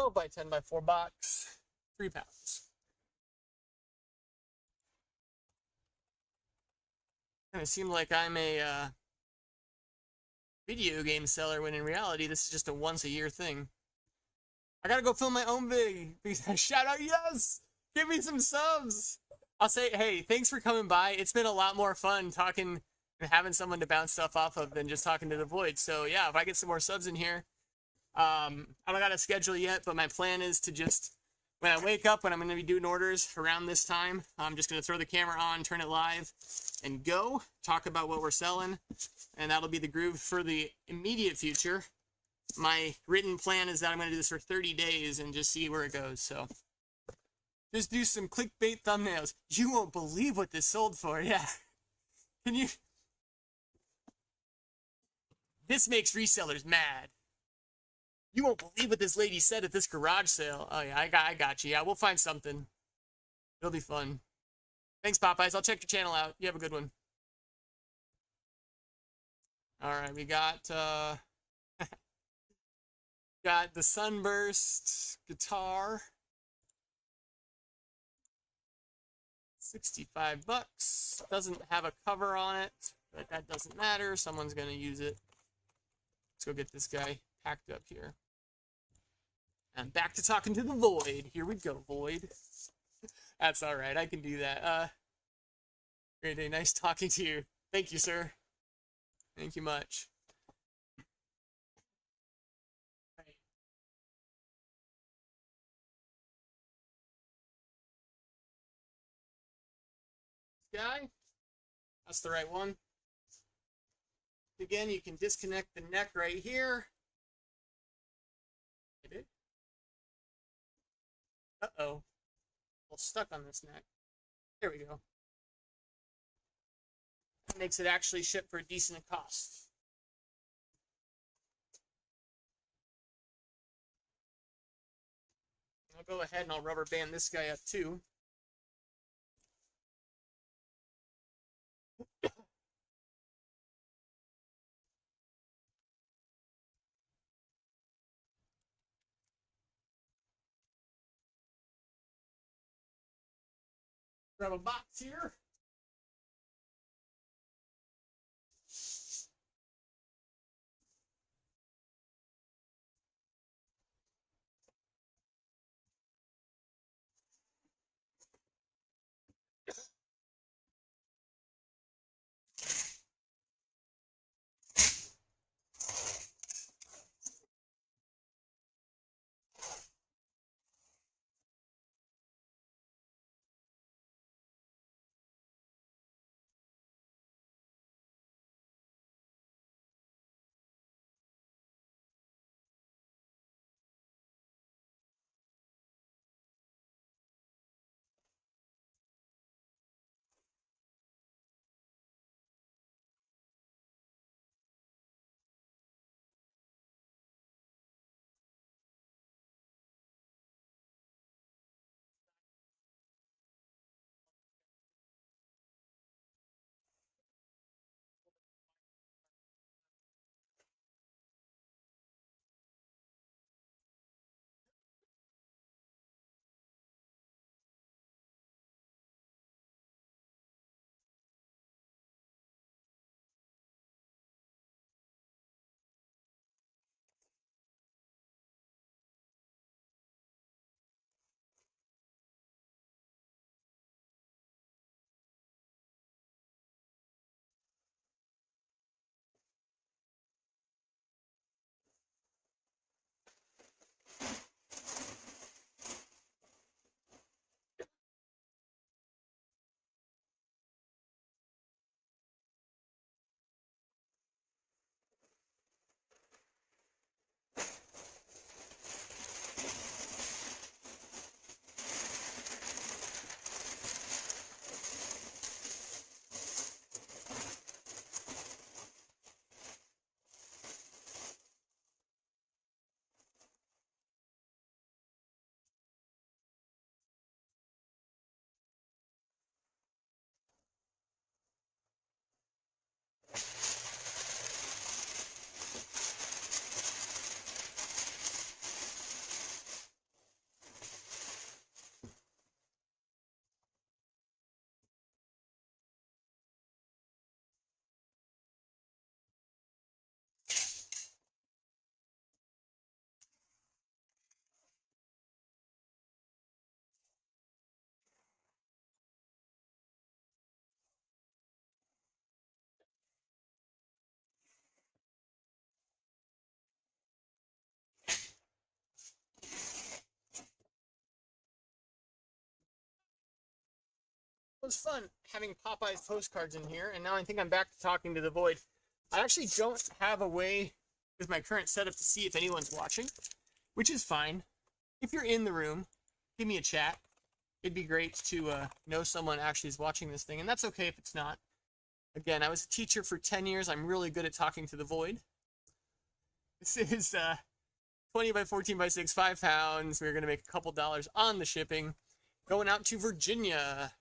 12 by 10 by 4 box, 3 pounds. Kind of seem like I'm a video game seller when in reality this is just a once a year thing. I gotta go film my own vid. Shout out, yes! Give me some subs! I'll say, hey, thanks for coming by. It's been a lot more fun talking and having someone to bounce stuff off of than just talking to the void. So yeah, if I get some more subs in here, I don't got a schedule yet, but my plan is to just, when I wake up, when I'm going to be doing orders around this time, I'm just going to throw the camera on, turn it live, and go talk about what we're selling. And that'll be the groove for the immediate future. My written plan is that I'm going to do this for 30 days and just see where it goes. So just do some clickbait thumbnails. You won't believe what this sold for. Yeah. Can you? This makes resellers mad. You won't believe what this lady said at this garage sale. Oh yeah, I got you. Yeah, we'll find something. It'll be fun. Thanks, Popeyes. I'll check your channel out. You have a good one. All right, we got got the Sunburst guitar. 65 bucks. Doesn't have a cover on it, but that doesn't matter. Someone's gonna use it. Let's go get this guy packed up here. And back to talking to the void. Here we go, void. That's all right. I can do that. Great day. Nice talking to you. Thank you, sir. Thank you much. Right. This guy. That's the right one. Again, you can disconnect the neck right here. I did. Uh-oh. Well, stuck on this neck. There we go. That makes it actually ship for a decent cost. I'll go ahead and I'll rubber band this guy up too. Grab a box here. It was fun having Popeye's postcards in here, and now I think I'm back to talking to the void. I actually don't have a way with my current setup to see if anyone's watching, which is fine. If you're in the room, give me a chat. It'd be great to know someone actually is watching this thing, and that's okay if it's not. Again, I was a teacher for 10 years. I'm really good at talking to the void. This is 20 by 14 by 6, 5 pounds. We're going to make a couple dollars on the shipping. Going out to Virginia.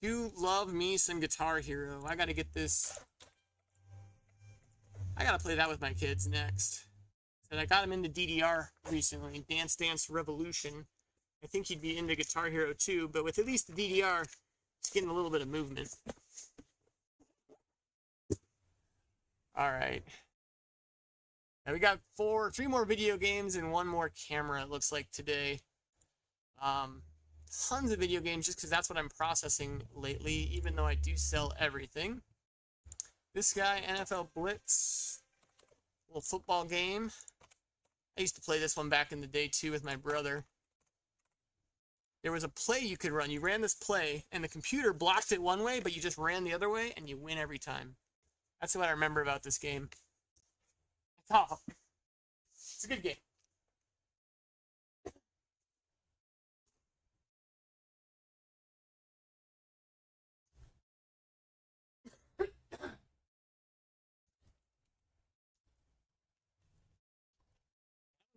Do love me some Guitar Hero. I got to get this. I got to play that with my kids next. And I got him into DDR recently, Dance Dance Revolution. I think he'd be into Guitar Hero too, but with at least the DDR, it's getting a little bit of movement. All right. Now we got three more video games and one more camera, it looks like, today. Tons of video games just because that's what I'm processing lately, even though I do sell everything. This guy, NFL Blitz, little football game. I used to play this one back in the day too with my brother. There was a play you could run. You ran this play, and the computer blocked it one way, but you just ran the other way, and you win every time. That's what I remember about this game. Oh, it's a good game.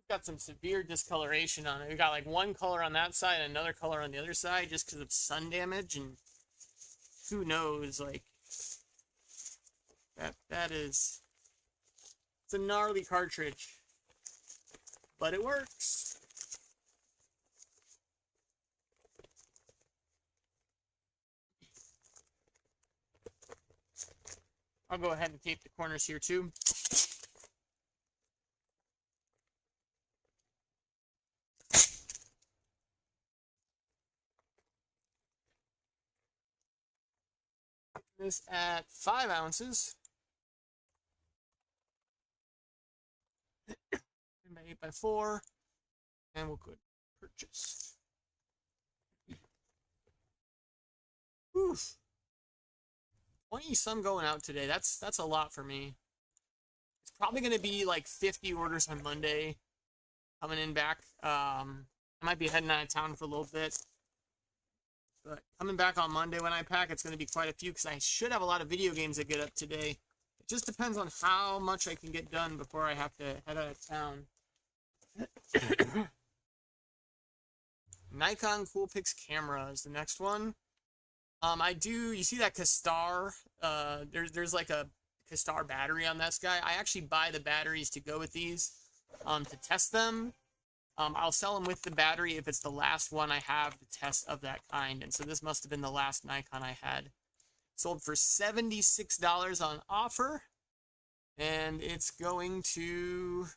Got some severe discoloration on it. We got like one color on that side and another color on the other side just because of sun damage, and who knows, like that is, it's a gnarly cartridge, but it works. I'll go ahead and tape the corners here too. This at 5 ounces. 10 by 8 by 4. And we'll go purchase. Oof. 20 some going out today. That's a lot for me. It's probably going to be like 50 orders on Monday coming in back. I might be heading out of town for a little bit. But coming back on Monday when I pack, it's going to be quite a few because I should have a lot of video games that get up today. It just depends on how much I can get done before I have to head out of town. Nikon Coolpix camera is the next one. You see that K-Star? There's like a K-Star battery on this guy. I actually buy the batteries to go with these to test them. I'll sell them with the battery if it's the last one I have to test of that kind. And so this must have been the last Nikon I had. Sold for $76 on offer. And it's going to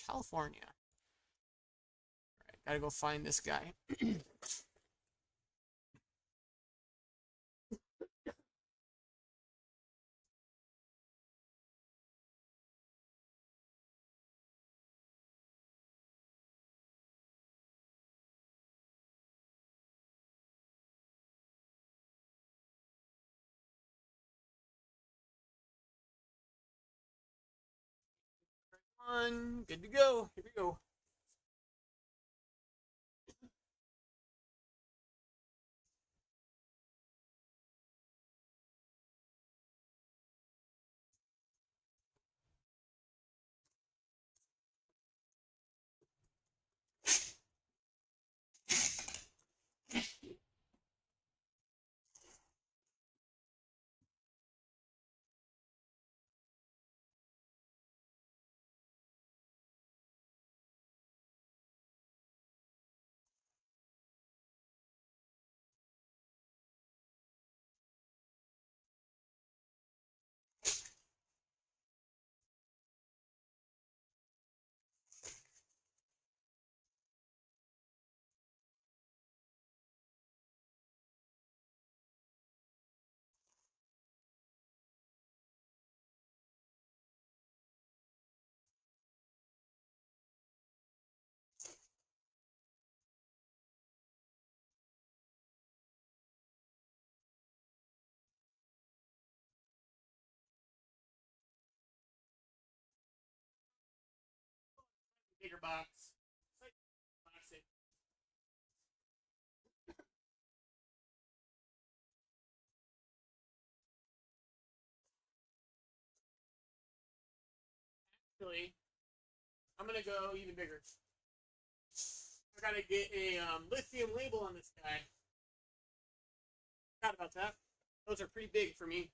California. All right, gotta go find this guy. Good to go. Here we go. bigger box. It's like classic. Actually, I'm gonna go even bigger. I gotta get a lithium label on this guy. Forgot about that. Those are pretty big for me.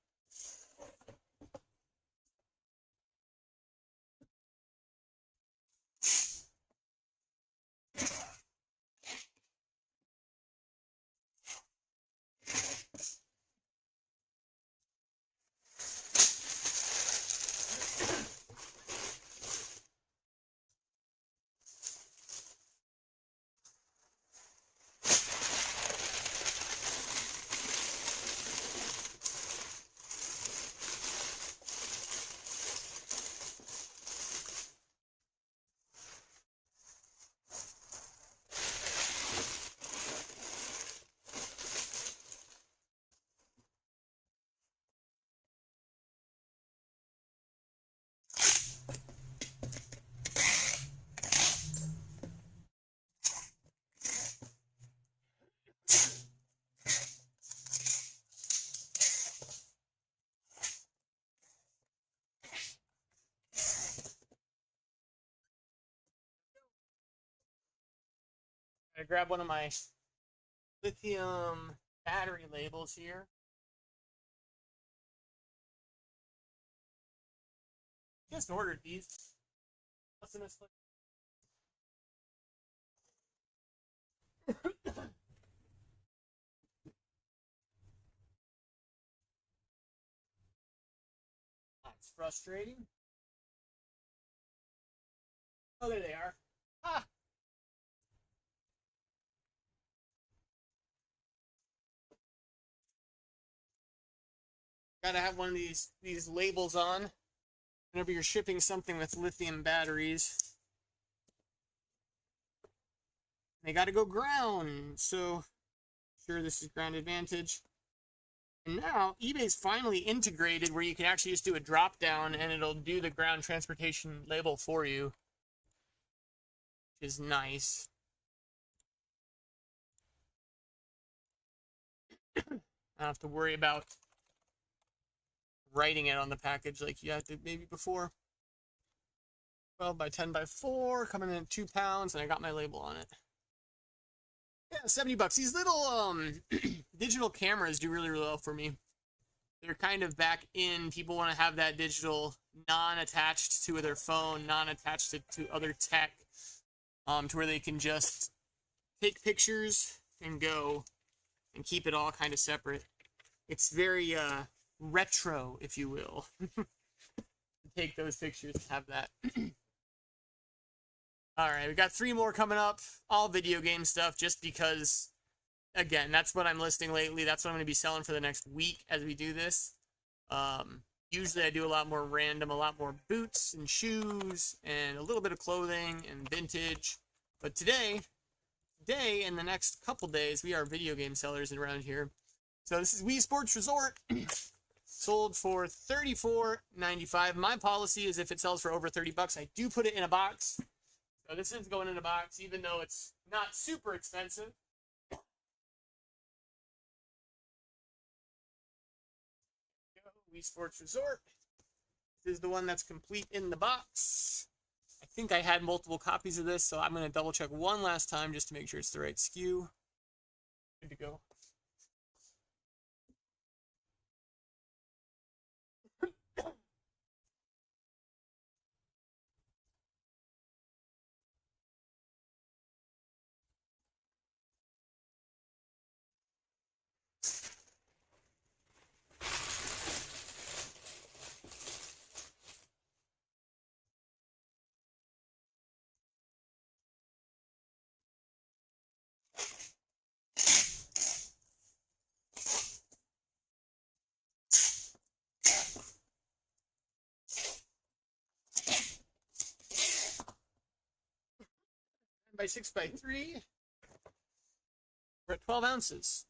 I grab one of my lithium battery labels here. Just ordered these. Listen to this. That's frustrating. Oh, there they are. Ah! Gotta have one of these labels on whenever you're shipping something with lithium batteries. They gotta go ground, so sure this is ground advantage. And now eBay's finally integrated where you can actually just do a drop down and it'll do the ground transportation label for you, which is nice. I don't have to worry about writing it on the package like you had to maybe before. 12 by 10 by 4, coming in at 2 pounds, and I got my label on it. Yeah, 70 bucks. These little digital cameras do really, really well for me. They're kind of back in. People want to have that digital non-attached to their phone, non-attached to other tech, to where they can just take pictures and go and keep it all kind of separate. It's very retro, if you will, to take those pictures and have that. All right, we got 3 more coming up, all video game stuff, just because, again, that's what I'm listing lately. That's what I'm going to be selling for the next week as we do this. Usually I do a lot more random, a lot more boots and shoes and a little bit of clothing and vintage. But today and the next couple days, we are video game sellers around here. So this is Wii Sports Resort. Sold for $34.95. My policy is if it sells for over 30 bucks, I do put it in a box. So this is going in a box, even though it's not super expensive. Wii Sports Resort. This is the one that's complete in the box. I think I had multiple copies of this, so I'm going to double check one last time just to make sure it's the right SKU. Good to go. By 6 by 3. We're at 12 ounces.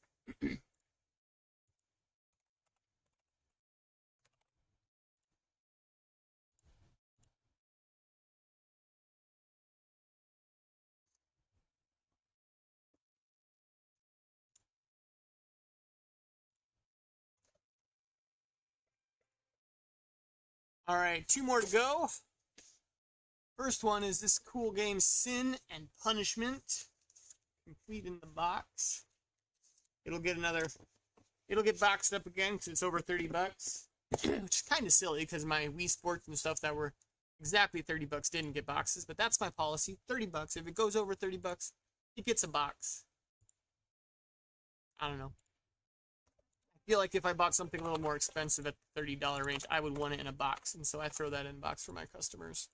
All right, 2 more to go. First one is this cool game, Sin and Punishment. Complete in the box. It'll get boxed up again because it's over 30 bucks, which is kind of silly because my Wii Sports and stuff that were exactly 30 bucks didn't get boxes, but that's my policy, 30 bucks. If it goes over 30 bucks, it gets a box. I don't know. I feel like if I bought something a little more expensive at the $30 range, I would want it in a box, and so I throw that in a box for my customers.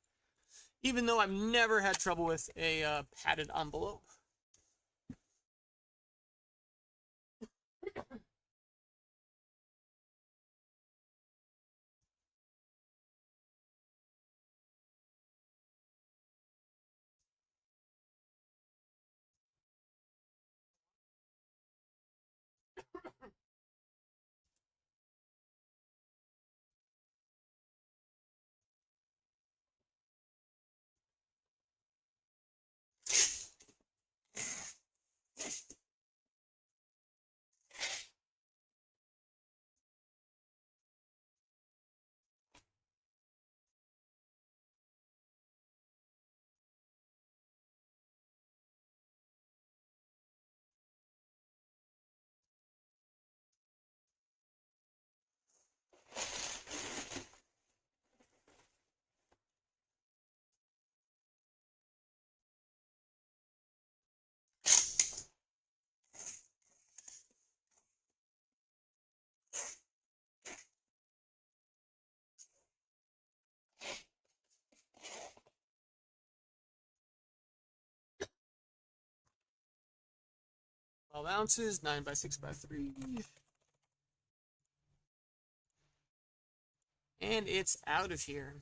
Even though I've never had trouble with a padded envelope. Twelve ounces, 9 by 6 by 3. And it's out of here.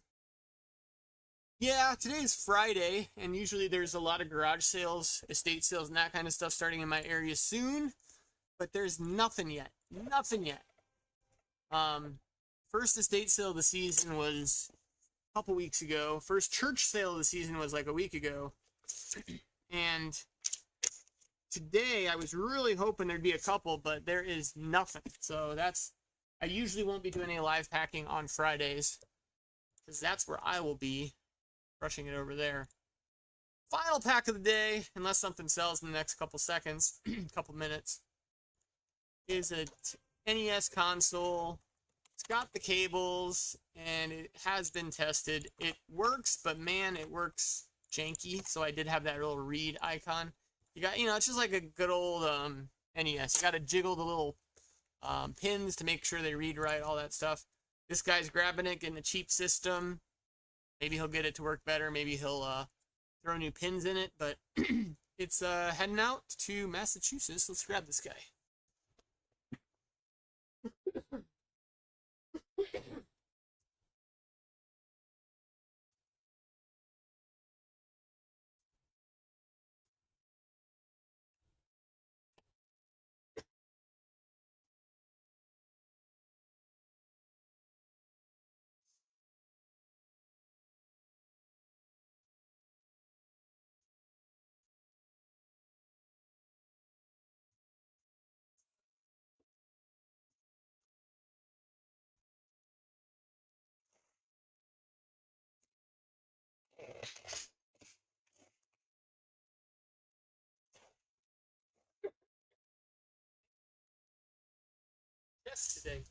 Yeah, today is Friday, and usually there's a lot of garage sales, estate sales, and that kind of stuff starting in my area soon. But there's nothing yet. Nothing yet. First estate sale of the season was a couple weeks ago. First church sale of the season was like a week ago. And today I was really hoping there'd be a couple, but there is nothing. So I usually won't be doing any live packing on Fridays, because that's where I will be. Rushing it over there. Final pack of the day, unless something sells in the next couple seconds, couple minutes, is a NES console. It's got the cables, and it has been tested. It works, but man, it works janky. So I did have that little read icon. It's just like a good old NES. You got to jiggle the little pins to make sure they read right, all that stuff. This guy's grabbing it, getting a cheap system. Maybe he'll get it to work better. Maybe he'll throw new pins in it. But it's heading out to Massachusetts. Let's grab this guy. Yes, today.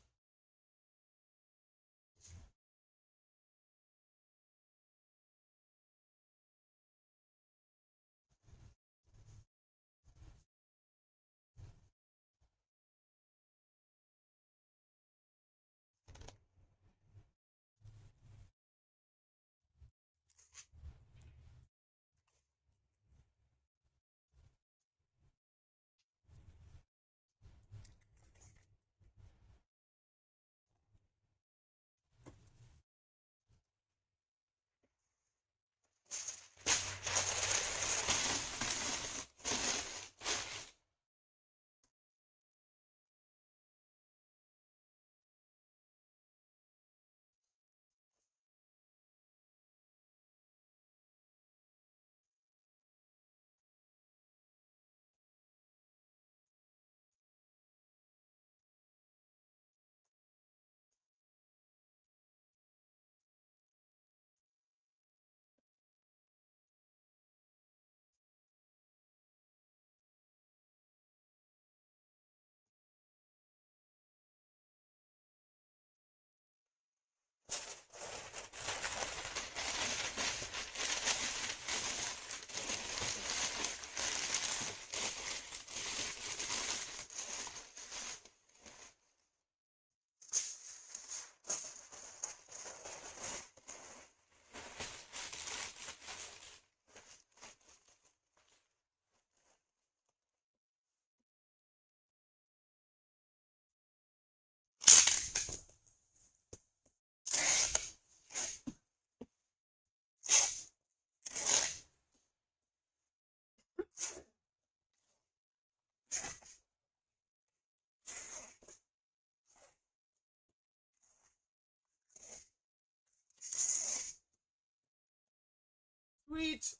Sweet.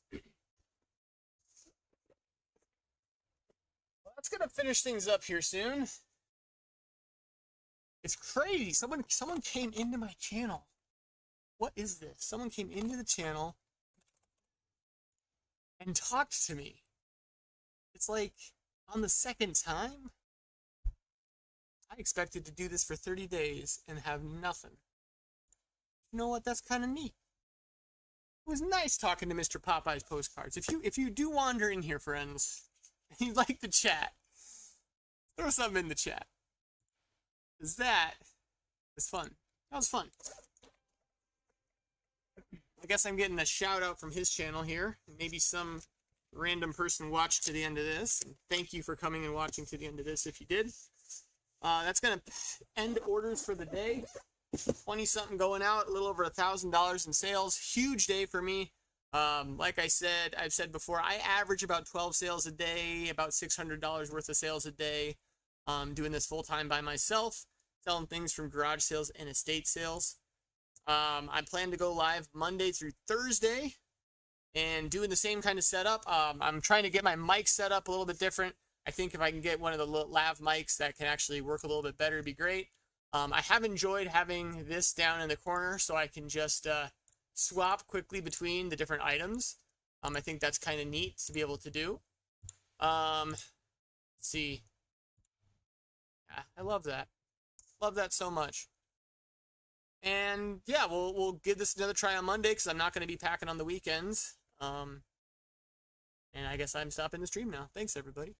Well, that's gonna finish things up here soon. It's crazy. Someone came into my channel. What is this? Someone came into the channel and talked to me. It's like on the second time. I expected to do this for 30 days and have nothing. You know what? That's kind of neat. It was nice talking to Mr. Popeye's Postcards. If you do wander in here, friends, and you like the chat, throw something in the chat. Because that is fun. That was fun. I guess I'm getting a shout out from his channel here. Maybe some random person watched to the end of this. And thank you for coming and watching to the end of this if you did. That's going to end orders for the day. 20-something going out, a little over $1,000 in sales. Huge day for me. Like I've said before, I average about 12 sales a day, about $600 worth of sales a day. Doing this full-time by myself, selling things from garage sales and estate sales. I plan to go live Monday through Thursday and doing the same kind of setup. I'm trying to get my mic set up a little bit different. I think if I can get one of the lav mics that can actually work a little bit better, it'd be great. I have enjoyed having this down in the corner so I can just swap quickly between the different items. I think that's kind of neat to be able to do. Let's see. Yeah, I love that. Love that so much. And yeah, we'll give this another try on Monday because I'm not going to be packing on the weekends. And I guess I'm stopping the stream now. Thanks, everybody.